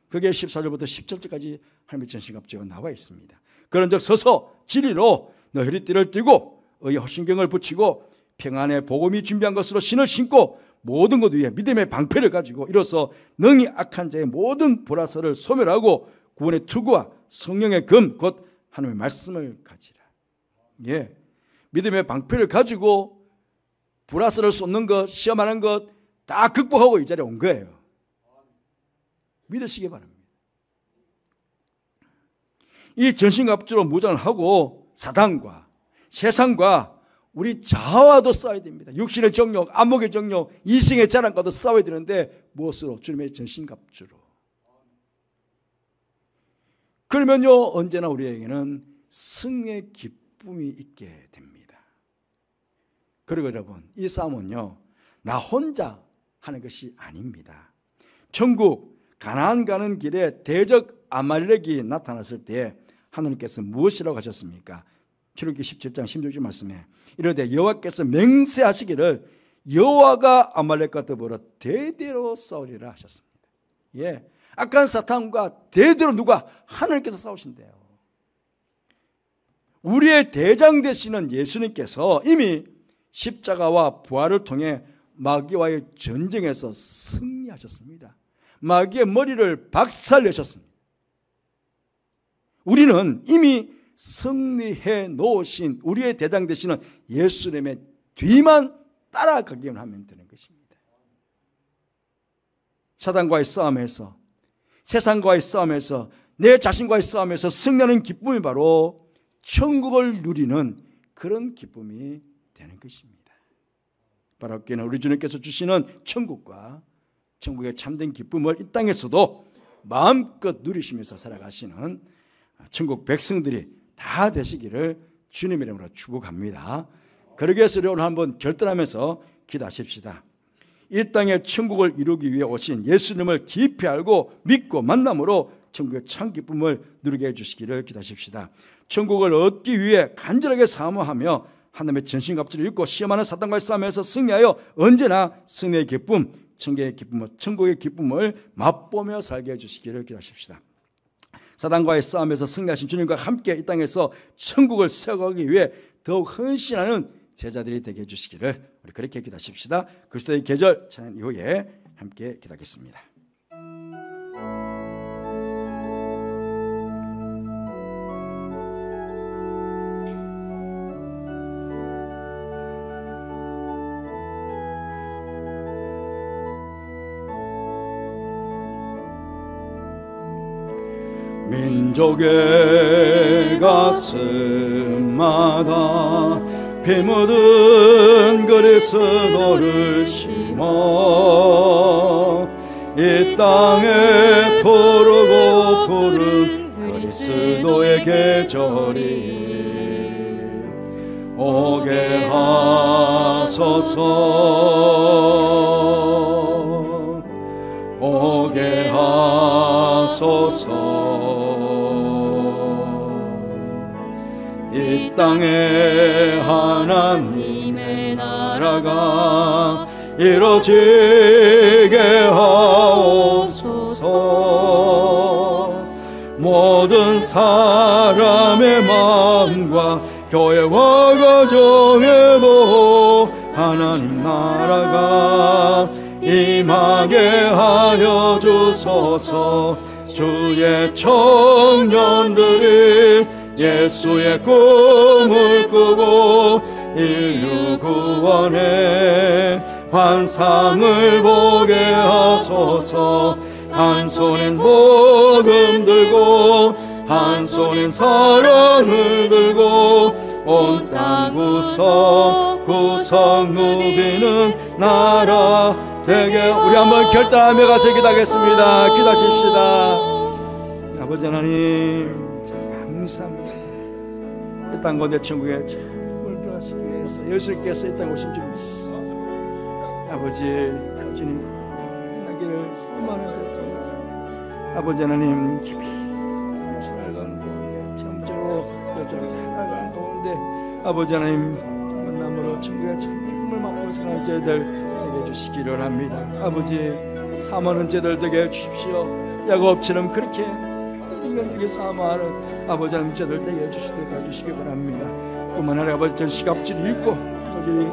그게 14절부터 17절까지 하나님의 전신갑주가 나와 있습니다. 그런즉 서서 진리로 너희 띠를 띠고 의의 허신경을 붙이고 평안의 복음이 준비한 것으로 신을 신고 모든 것 위에 믿음의 방패를 가지고 이로써 능히 악한 자의 모든 불화살을 소멸하고 구원의 투구와 성령의 금 곧 하나님의 말씀을 가지라. 믿음의 방패를 가지고 불화살을 쏟는 것, 시험하는 것 다 극복하고 이 자리에 온 거예요. 믿으시기 바랍니다. 이 전신갑주로 무장을 하고 사단과 세상과 우리 자아와도 싸워야 됩니다. 육신의 정욕, 안목의 정욕, 이생의 자랑과도 싸워야 되는데 무엇으로? 주님의 전신갑주로. 그러면요, 언제나 우리에게는 승리의 기쁨이 있게 됩니다. 그리고 여러분, 이 싸움은요, 나 혼자 하는 것이 아닙니다. 천국 가나안 가는 길에 대적 아말렉이 나타났을 때 하나님께서 무엇이라고 하셨습니까? 출애굽기 17장 16절 말씀에 이르되 여호와께서 맹세하시기를 여호와가 아말렉과 더불어 대대로 싸우리라 하셨습니다. 악한 사탄과 대대로 누가? 하나님께서 싸우신대요. 우리의 대장 되시는 예수님께서 이미 십자가와 부활을 통해 마귀와의 전쟁에서 승리하셨습니다. 마귀의 머리를 박살내셨습니다. 우리는 이미 승리해 놓으신 우리의 대장 되시는 예수님의 뒤만 따라가기만 하면 되는 것입니다. 사단과의 싸움에서, 세상과의 싸움에서, 내 자신과의 싸움에서 승리하는 기쁨이 바로 천국을 누리는 그런 기쁨이 되는 것입니다. 바로 그는 우리 주님께서 주시는 천국과 천국의 참된 기쁨을 이 땅에서도 마음껏 누리시면서 살아가시는 천국 백성들이 다 되시기를 주님의 이름으로 축복합니다. 그러기 위해서 오늘 한번 결단하면서 기도하십시다. 이 땅에 천국을 이루기 위해 오신 예수님을 깊이 알고 믿고 만남으로 천국의 참 기쁨을 누리게 해주시기를 기도하십시다. 천국을 얻기 위해 간절하게 사모하며 하나님의 전신갑주를 입고 시험하는 사탄과의 싸움에서 승리하여 언제나 승리의 기쁨, 천국의 기쁨을 맛보며 살게 해주시기를 기도하십시다. 사탄과의 싸움에서 승리하신 주님과 함께 이 땅에서 천국을 세워가기 위해 더욱 헌신하는 제자들이 되게 해주시기를 우리 그렇게 기도하십시다. 그리스도의 계절 찬양 이후에 함께 기도하겠습니다. 민족의 가슴마다 피 묻은 그리스도를 심어 이 땅에 부르고 부른 그리스도의 계절이 오게 하소서, 오게 하소서. 이 땅에 하나님의 나라가 이루어지게 하옵소서. 모든 사람의 마음과 교회와 가정에도 하나님 나라가 임하게 하여 주소서. 주의 청년들이 예수의 꿈을 꾸고 인류 구원의 환상을 보게 하소서. 한 손엔 복음 들고 한 손엔 사랑을 들고 온 땅 구석구석 누비는 나라 되게. 우리 한번 결단하며 같이 기도하겠습니다. 기도하십시다. 아버지 하나님 감사합니다. 이 땅 가운데 천국에 참을 들어가시기 위해서 예수님께서 이 땅에 오신 줄 믿습니다. 아버지 주님 나기를 사모하는 데 아버지 하나님 깊이 살아가는 가운데 점적으로 여전히 살아가는 가운데 아버지 하나님 만남으로 천국의 참 기쁨을 맛보고 사는 저희들 되게 해주시기를 합니다. 아버지 사모하는 저희들 되게 해주십시오. 야곱처럼 그렇게 인간에게 사모하는 아버지 하나님 저희들 되게 해주시도록 해주시기 바랍니다. 뿐만 아니라 아버지 전시갑주를 입고 아버지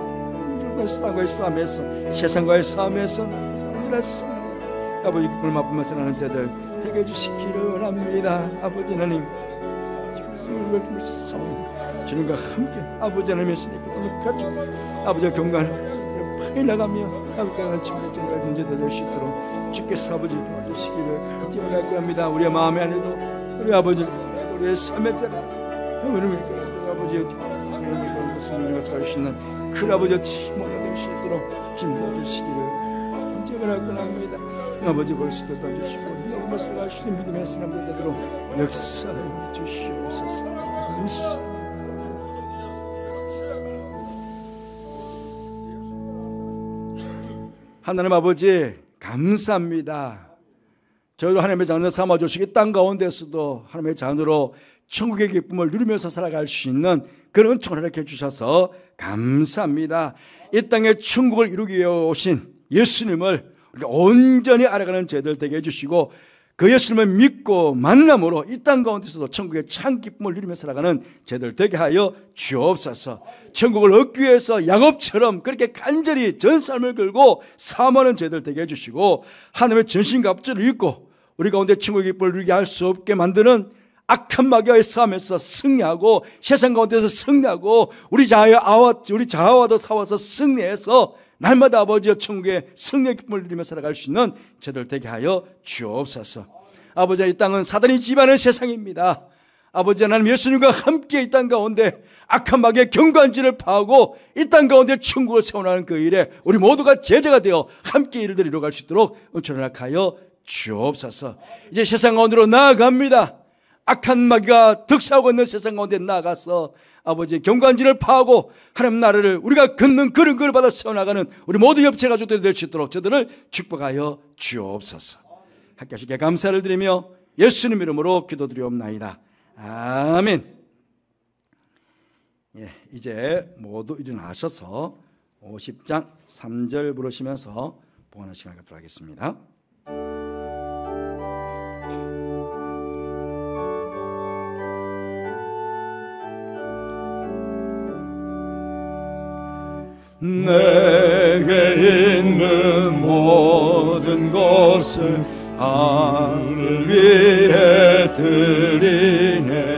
세상과의 싸움에서 세상과의 싸움에서 사람들에서 아버지 기쁨을 맛보며 살아가는 자들 되게 해주시기를 합니다. 아버지 하나님 주님과 함께 아버지 하나님의 기쁨을 가지고 아버지와 경관을 파이 나가며 아버지 하나님 정말 문제될 수 있도록 주께서 아버지 도와주시기를 간절히 합니다. 우리의 마음에 안에도 우리 아버지 우리의 삶의 자리 우리를 아버지 하나님의 것을 우리가 살 수 있는 그 아버지의 힘을 얻을 수 있도록 짐 주시기를 간절히 합니다. 아버지 벌수도 던지시고 너무 살아갈 수 있는 믿음의 사람들 되도록 역사해 주시옵소서. 하나님 아버지 감사합니다. 저희도 하나님의 자녀 삼아주시기 땅 가운데서도 하나님의 자녀로 천국의 기쁨을 누리면서 살아갈 수 있는 그런 은총을 이렇게 주셔서 감사합니다. 이 땅에 천국을 이루기 위해 오신 예수님을 우리가 온전히 알아가는 저희들 되게 해주시고 그 예수님을 믿고 만남으로 이 땅 가운데서도 천국의 참 기쁨을 누리며 살아가는 저희들 되게 하여 주옵소서. 천국을 얻기 위해서 야곱처럼 그렇게 간절히 전 삶을 걸고 사모하는 저희들 되게 해주시고 하나님의 전신갑주를 입고 우리 가운데 천국의 기쁨을 누리게 할 수 없게 만드는 악한 마귀와의 싸움에서 승리하고 세상 가운데서 승리하고 우리 자아와도 싸워서 승리해서 날마다 아버지의 천국의 승리의 기쁨을 누리며 살아갈 수 있는 저들 되게 하여 주옵소서. 아버지 이 땅은 사단이 지배하는 세상입니다. 아버지 하나님 예수님과 함께 이 땅 가운데 악한 마귀의 경관지를 파하고 이 땅 가운데 천국을 세워나가는 그 일에 우리 모두가 제자가 되어 함께 일을 이루어갈 수 있도록 은총을 허락하여 주옵소서. 이제 세상 가운데로 나아갑니다. 악한 마귀가 득세하고 있는 세상 가운데 나아가서 아버지의 경관진을 파하고 하나님 나라를 우리가 걷는 그런 걸 받아 세워나가는 우리 모두 협체 가족들이 될 수 있도록 저들을 축복하여 주옵소서. 함께 하시기에 감사를 드리며 예수님 이름으로 기도드리옵나이다. 아멘. 이제 모두 일어나셔서 50장 3절 부르시면서 봉헌의 시간을 갖도록 하겠습니다. 내게 있는 모든 것을 하늘 위에 드리네.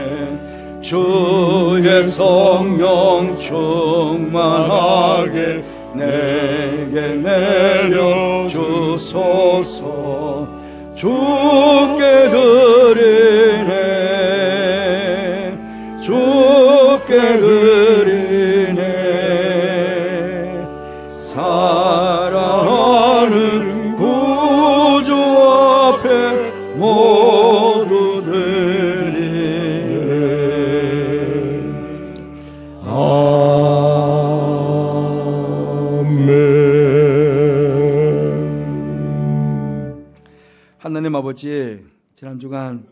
주의 성령 충만하게 내게 내려 주소서. 주께 드리네. 주께 드리네. 사랑하는 구주 앞에 모두 드리네. 아멘. 하나님 아버지, 지난 주간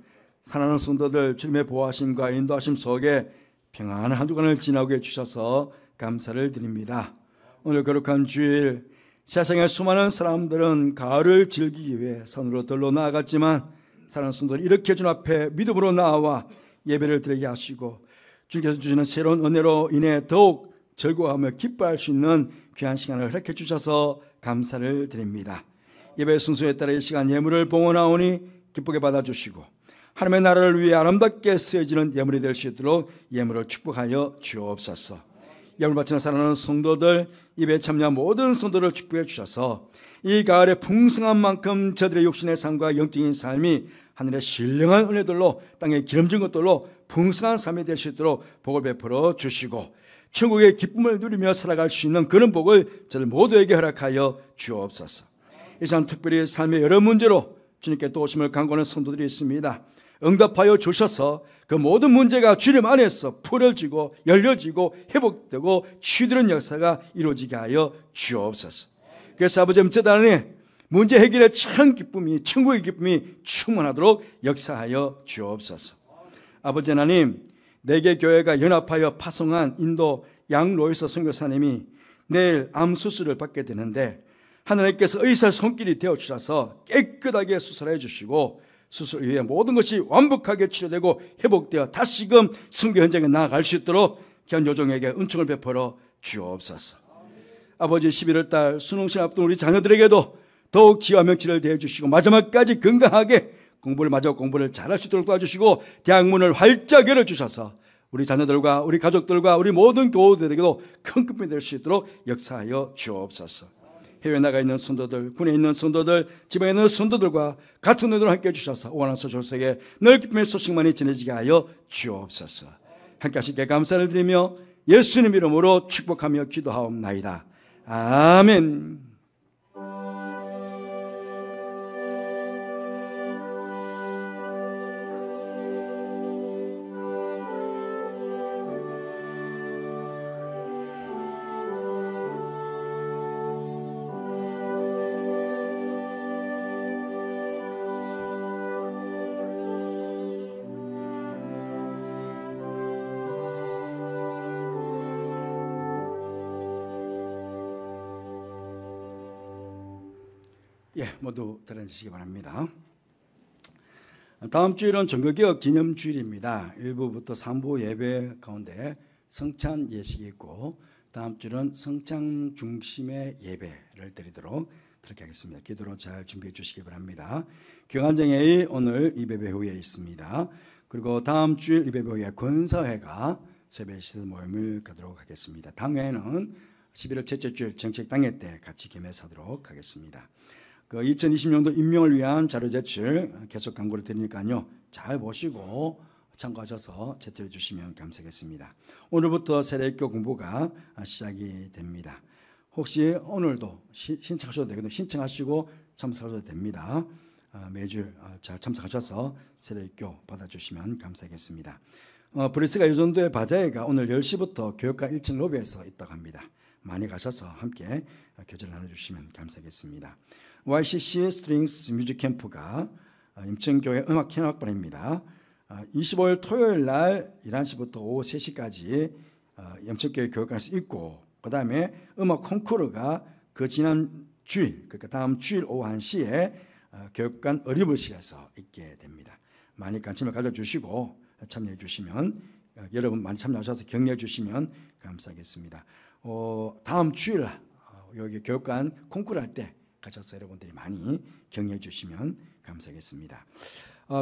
사랑하는 성도들 주님의 보호하심과 인도하심 속에 평안한 한 주간을 지나게 해주셔서 감사를 드립니다. 오늘 거룩한 주일, 세상의 수많은 사람들은 가을을 즐기기 위해 산으로 들러 나아갔지만 사랑하는 성도들 이렇게 주님 앞에 믿음으로 나와 예배를 드리게 하시고 주께서 주시는 새로운 은혜로 인해 더욱 즐거워하며 기뻐할 수 있는 귀한 시간을 허락해 주셔서 감사를 드립니다. 예배 순서에 따라 이 시간 예물을 봉헌하오니 기쁘게 받아주시고 하나님의 나라를 위해 아름답게 쓰여지는 예물이 될 수 있도록 예물을 축복하여 주옵소서. 예물 바치는 사랑하는 성도들, 예배에 참여한 모든 성도를 축복해 주셔서 이 가을에 풍성한 만큼 저들의 육신의 삶과 영적인 삶이 하늘의 신령한 은혜들로 땅에 기름진 것들로 풍성한 삶이 될 수 있도록 복을 베풀어 주시고 천국의 기쁨을 누리며 살아갈 수 있는 그런 복을 저들 모두에게 허락하여 주옵소서. 이 시간 특별히 삶의 여러 문제로 주님께 또 오심을 간구하는 성도들이 있습니다. 응답하여 주셔서 그 모든 문제가 주님 안에서 풀어지고 열려지고 회복되고 치유되는 역사가 이루어지게 하여 주옵소서. 그래서 아버지 저단에 문제 해결의 참 기쁨이, 천국의 기쁨이 충만하도록 역사하여 주옵소서. 아버지 하나님, 4개 교회가 연합하여 파송한 인도 양로이서 선교사님이 내일 암 수술을 받게 되는데 하나님께서 의사의 손길이 되어주셔서 깨끗하게 수술해 주시고 수술 이후에 모든 것이 완벽하게 치료되고 회복되어 다시금 선교 현장에 나아갈 수 있도록 귀한 요정에게 은총을 베풀어 주옵소서. 아버지 11월 달 수능시험 앞둔 우리 자녀들에게도 더욱 지혜와 명치를 대해 주시고 마지막까지 건강하게 공부를 잘할 수 있도록 도와주시고 대학문을 활짝 열어주셔서 우리 자녀들과 우리 가족들과 우리 모든 교우들에게도 큰 기쁨이 될 수 있도록 역사하여 주옵소서. 해외에 나가 있는 성도들, 군에 있는 성도들, 집에 있는 성도들과 같은 눈으로 함께 해주셔서 오한한 소식에 늘 기쁨의 소식만이 전해지게 하여 주옵소서. 함께 하시기에 감사를 드리며 예수님 이름으로 축복하며 기도하옵나이다. 아멘. 모두 들어주시기 바랍니다. 다음 주일은 종교개혁 기념주일입니다. 1부부터 3부 예배 가운데 성찬 예식이 있고 다음 주는 성찬 중심의 예배를 드리도록 그렇게 하겠습니다. 기도로 잘 준비해 주시기 바랍니다. 경안정회의 오늘 이배배 후에 있습니다. 그리고 다음 주일 이배배 후에 권사회가 새벽 시대 모임을 가도록 하겠습니다. 당회는 11월 첫째 주일 정책당회 때 같이 겸해서도록 하겠습니다. 2020년도 임명을 위한 자료 제출 계속 광고를 드리니까요. 잘 보시고 참고하셔서 제출해 주시면 감사하겠습니다. 오늘부터 세례교 공부가 시작이 됩니다. 혹시 오늘도 신청하셔도 되거든요. 신청하시고 참석하셔도 됩니다. 매주 잘 참석하셔서 세례교 받아주시면 감사하겠습니다. 브리스가 요전도의 바자회가 오늘 10시부터 교육관 1층 로비에서 있다고 합니다. 많이 가셔서 함께 교제를 나눠주시면 감사하겠습니다. YCC 스트링스 뮤직 캠프가 임천교회 음악 현악반입니다. 25일 토요일 날 11시부터 오후 3시까지 염천교회 교육관에서 있고, 그 다음에 음악 콩쿠르가 그 지난 주일, 그러니까 다음 주일 오후 1시에 교육관 어리버실에서 있게 됩니다. 많이 관심을 가져주시고 참여해 주시면, 여러분 많이 참여하셔서 격려해 주시면 감사하겠습니다. 다음 주일 여기 교육관 콩쿠르 할 때 가셔서 여러분들이 많이 격려해 주시면 감사하겠습니다.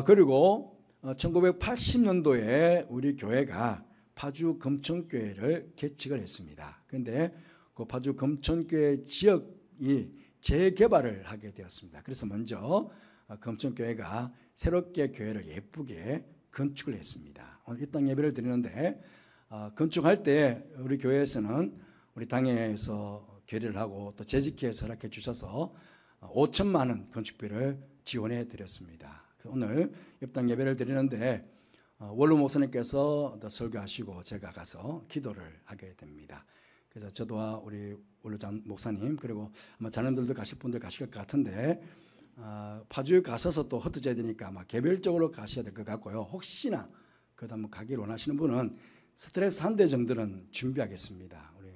그리고 1980년도에 우리 교회가 파주 금천교회를 개척을 했습니다. 그런데 그 파주 금천교회 지역이 재개발을 하게 되었습니다. 그래서 먼저 금천교회가 새롭게 교회를 예쁘게 건축을 했습니다. 오늘 이 땅 예배를 드리는데 건축할 때 우리 교회에서는 우리 당에서 결의를 하고 또 재직회에서 허락해 주셔서 5천만 원 건축비를 지원해 드렸습니다. 오늘 입당 예배를 드리는데 원로 목사님께서 설교하시고 제가 가서 기도를 하게 됩니다. 그래서 저도와 우리 원로장 목사님, 그리고 아마 자녀들도 가실 분들 가실 것 같은데 파주에 가셔서 또 흩어져야 되니까 아마 개별적으로 가셔야 될 것 같고요. 혹시나 그래도 한번 가기를 원하시는 분은 스트레스 한 대 정도는 준비하겠습니다. 우리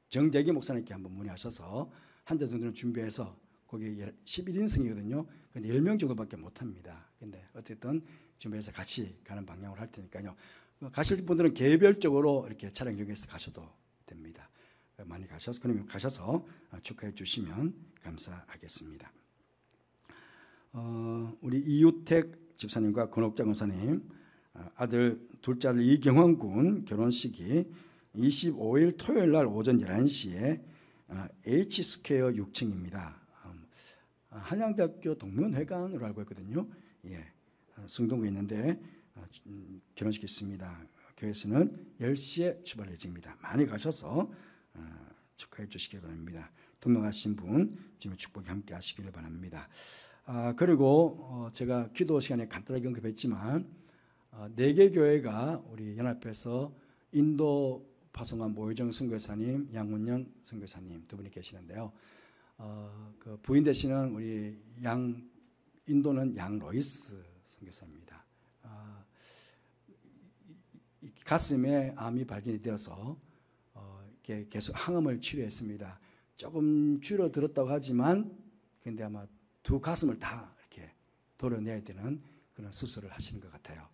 정재기 목사님께 한번 문의하셔서 한 대 정도는 준비해서, 거기 11인승이거든요. 근데 10명 정도밖에 못합니다. 근데 어쨌든 준비해서 같이 가는 방향으로 할 테니까요. 가실 분들은 개별적으로 이렇게 차량 이용해서 가셔도 됩니다. 많이 가셔서, 그러면 가셔서 축하해 주시면 감사하겠습니다. 우리 이유택 집사님과 권옥자 권사님 아들, 둘째 아들 이경환 군 결혼식이 25일 토요일 날 오전 11시에 H스퀘어 6층입니다. 한양대학교 동문회관으로 알고 있거든요. 예, 성동구에 있는데 결혼식이 있습니다. 교회에서는 10시에 출발 예정입니다. 많이 가셔서 축하해 주시기 바랍니다. 등록하신 분 주님의 축복이 함께 하시기를 바랍니다. 그리고 제가 기도 시간에 간단하게 언급했지만 4개 교회가 우리 연합해서 인도 파송한 모유정 선교사님, 양문영 선교사님 두 분이 계시는데요. 그 부인 되시는 우리 인도는 양 로이스 선교사입니다. 가슴에 암이 발견이 되어서 이렇게 계속 항암을 치료했습니다. 조금 줄어들었다고 하지만 근데 아마 두 가슴을 다 이렇게 도려내야 되는 그런 수술을 하시는 것 같아요.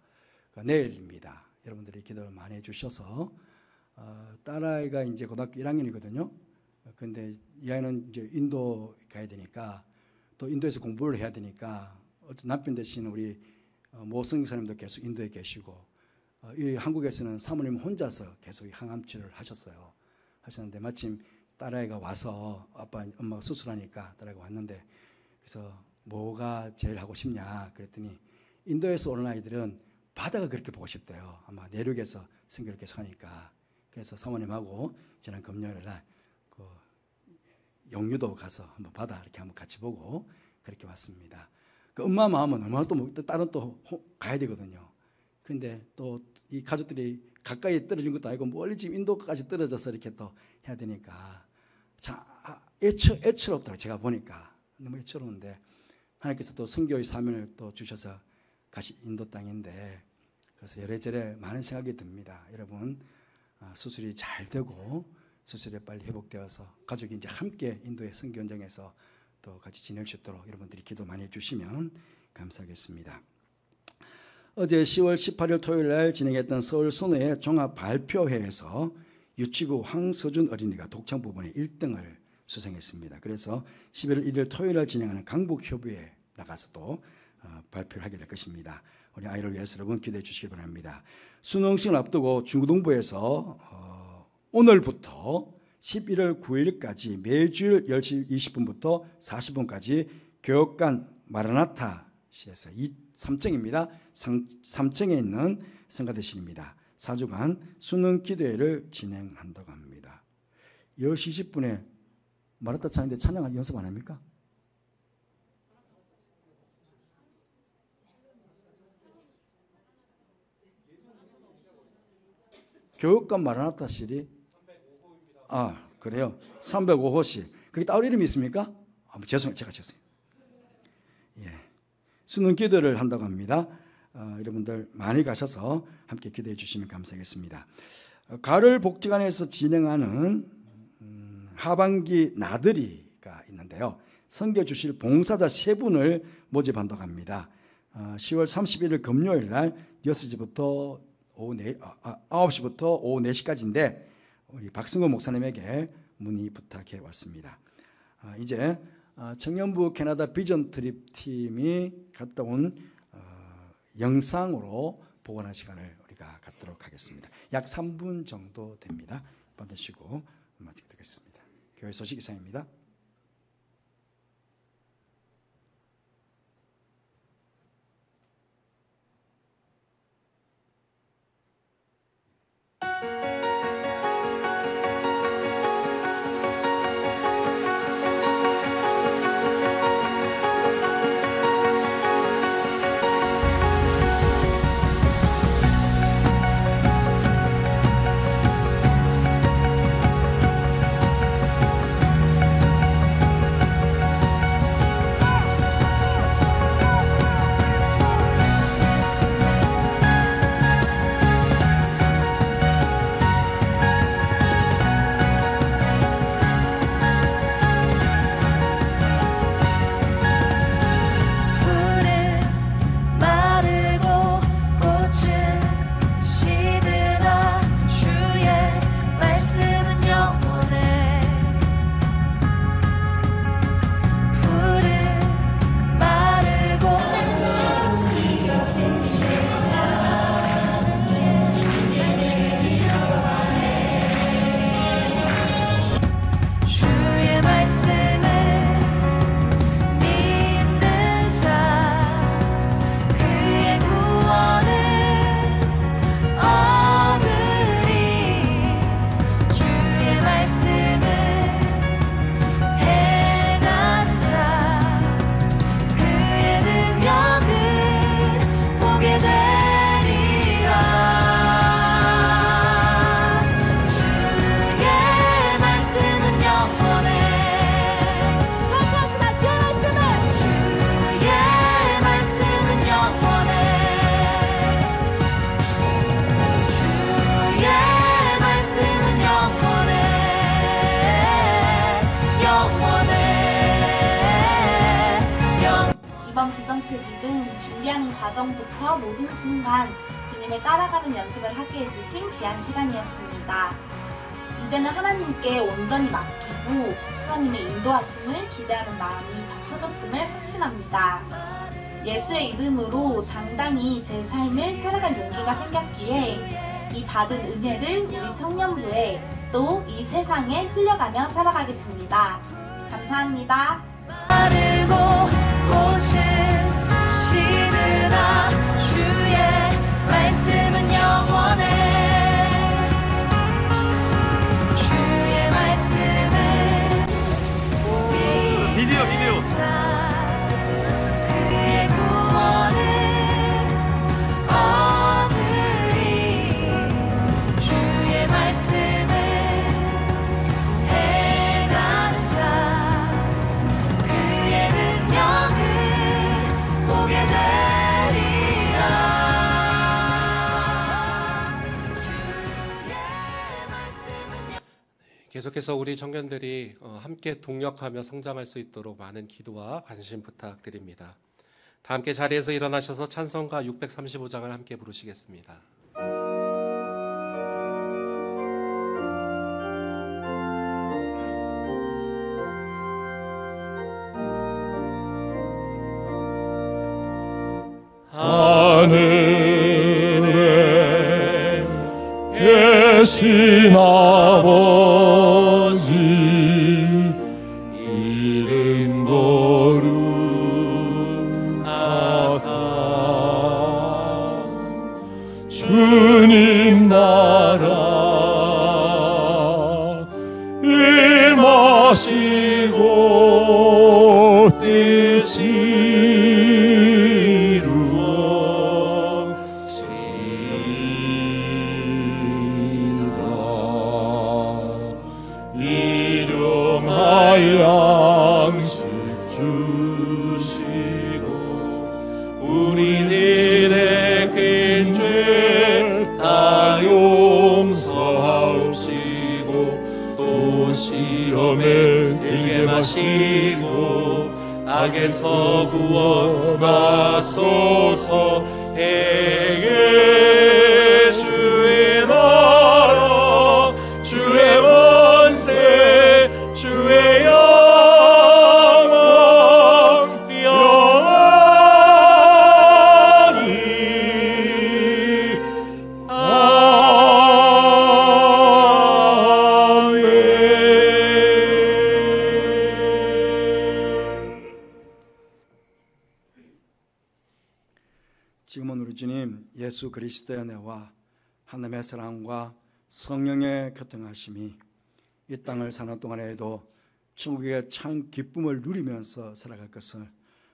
그러니까 내일입니다. 여러분들이 기도를 많이 해주셔서 딸아이가 이제 고등학교 1학년이거든요. 근데 이 아이는 이제 인도 가야 되니까 또 인도에서 공부를 해야 되니까 어떤 남편 대신 우리 모 선교사님도 계속 인도에 계시고 이 한국에서는 사모님 혼자서 계속 항암 치료를 하셨는데 마침 딸아이가 와서 엄마가 수술하니까 딸아이가 왔는데 그래서 뭐가 제일 하고 싶냐 그랬더니 인도에서 오는 아이들은 바다가 그렇게 보고 싶대요. 아마 내륙에서 선교를 계속 하니까. 그래서 사모님하고 지난 금요일 날 그 용유도 가서 한번 바다 이렇게 한번 같이 보고 그렇게 왔습니다. 그 엄마 마음은 얼마나 또 딸은 또 가야 되거든요. 근데 또 이 가족들이 가까이 떨어진 것도 아니고 멀리 지금 인도까지 떨어져서 이렇게 또 해야 되니까 참 애처롭더라고요. 제가 보니까 너무 애처로운데 하나님께서 또 선교의 사명을 또 주셔서 가시 인도 땅인데 그래서 이래저래 많은 생각이 듭니다. 여러분 수술이 잘 되고 수술이 빨리 회복되어서 가족이 이제 함께 인도의 선교 현장에서 또 같이 지낼 수 있도록 여러분들이 기도 많이 해주시면 감사하겠습니다. 어제 10월 18일 토요일 날 진행했던 서울 선호회 종합 발표회에서 유치부 황서준 어린이가 독창 부분에 1등을 수상했습니다. 그래서 11월 1일 토요일 날 진행하는 강북협의회에 나가서도 발표를 하게 될 것입니다. 우리 아이를 위해서 여러분 기도해 주시기 바랍니다. 수능식을 앞두고 중고등부에서 오늘부터 11월 9일까지 매주일 10시 20분부터 40분까지 교육관 마라나타실에서 3층입니다. 3층에 있는 성가대실입니다. 4주간 수능 기도회를 진행한다고 합니다. 10시 20분에 마라나타 차인데 찬양 연습 안 합니까? 교육관 마라나타실이 그래요. 305호실. 그게 따로 이름이 있습니까? 죄송해요. 제가 죄송해요. 예. 수능 기도를 한다고 합니다. 여러분들 많이 가셔서 함께 기도해 주시면 감사하겠습니다. 가을 복지관에서 진행하는 하반기 나들이가 있는데요. 섬겨주실 봉사자 3분을 모집한다고 합니다. 10월 31일 금요일 날 6시부터 오후 9시부터 오후 4시까지인데 우리 박승호 목사님에게 문의 부탁해 왔습니다. 이제 청년부 캐나다 비전 트립 팀이 갔다 온 영상으로 보관할 시간을 우리가 갖도록 하겠습니다. 약 3분 정도 됩니다. 받으시고 마치게 되겠습니다. 교회 소식 이상입니다. 준비하는 과정부터 모든 순간 주님을 따라가는 연습을 하게 해주신 귀한 시간이었습니다. 이제는 하나님께 온전히 맡기고 하나님의 인도하심을 기대하는 마음이 더 커졌음을 확신합니다. 예수의 이름으로 당당히 제 삶을 살아갈 용기가 생겼기에 이 받은 은혜를 우리 청년부에 또 이 세상에 흘려가며 살아가겠습니다. 감사합니다. 마르고 꽃은 시드나 주의 말씀은 영원해. 주의 말씀은 믿는 자 그의 구원을 얻으리. 주의 말씀을 행하는 자 그의 능력을 보게 되리라. 주의 말씀은 계속해서 우리 청년들이 함께 동력하며 성장할 수 있도록 많은 기도와 관심 부탁드립니다. 다 함께 자리에서 일어나셔서 찬송가 635장을 함께 부르시겠습니다. 하늘에 계신 아버지 이름 거룩하사 주님 나라 임하시고 뜻이 양식 주시고 우리들의 하시고 악에서 구원하소서. 행에 주의 나라 주의 원세 주의 영광 영원히 지금은 우리 주님 예수 그리스도의 은혜와 하나님의 사랑과 성령의 교통하심이 이 땅을 사는 동안에도 천국의 참 기쁨을 누리면서 살아갈 것을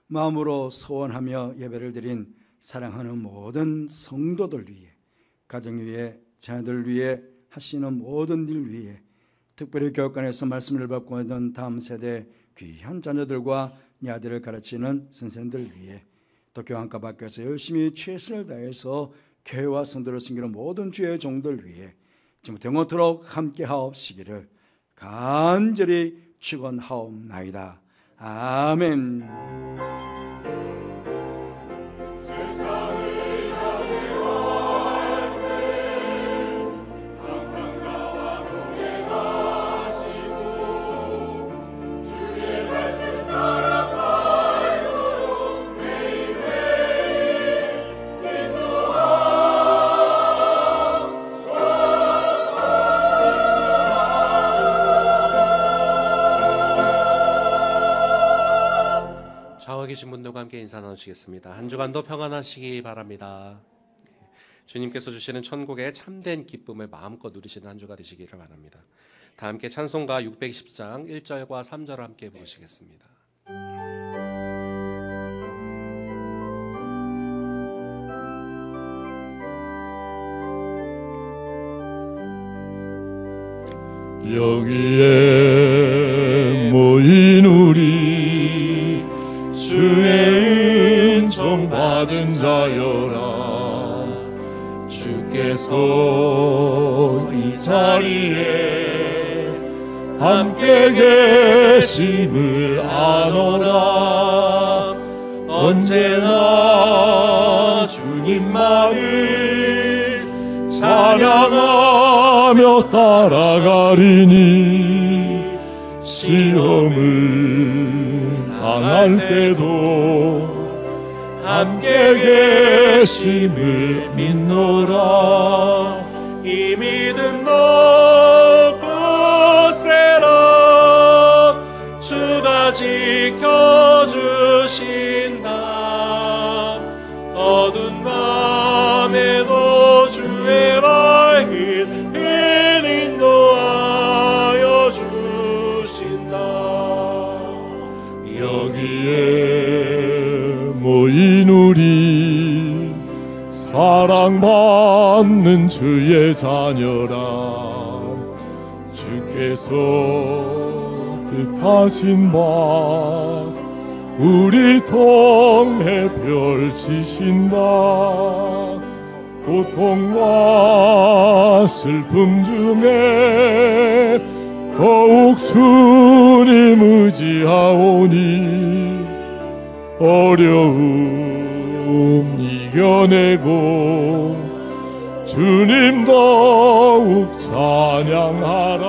마음으로 소원하며 예배를 드린 사랑하는 모든 성도들 위해, 가정 위에, 자녀들 위해, 하시는 모든 일 위해, 특별히 교육관에서 말씀을 받고 있는 다음 세대 귀한 자녀들과 이 아들을 가르치는 선생님들 위해, 또 교환과 밖에서 열심히 최선을 다해서 교회와 성도를 섬기는 모든 주의 종들 위해 지금부터 영원토록 함께 하옵시기를 간절히 축원하옵나이다. 아멘. 계신 분들과 함께 인사 나누시겠습니다. 한 주간도 평안하시기 바랍니다. 주님께서 주시는 천국의 참된 기쁨을 마음껏 누리시는 한 주가 되시기를 바랍니다. 다 함께 찬송가 610장 1절과 3절을 함께 부르시겠습니다. 여기에 모인 우리 주의 은총 받은 자여라. 주께서 이 자리에 함께 계심을 아노라. 언제나 주님만을 찬양하며 따라가리니 시험을 당할 때도 함께 계심을 믿노라. 이 믿음 놓고 세라. 주가 지켜주신다. 어두운 밤에도 주의 밝은 빛 인도하여 주신다. 여기에 모인 우리 사랑받는 주의 자녀라. 주께서 뜻하신 바 우리 통해 펼치신다. 고통과 슬픔 중에 더욱 주님 의지하오니 어려움 이겨내고 주님 더욱 찬양하라.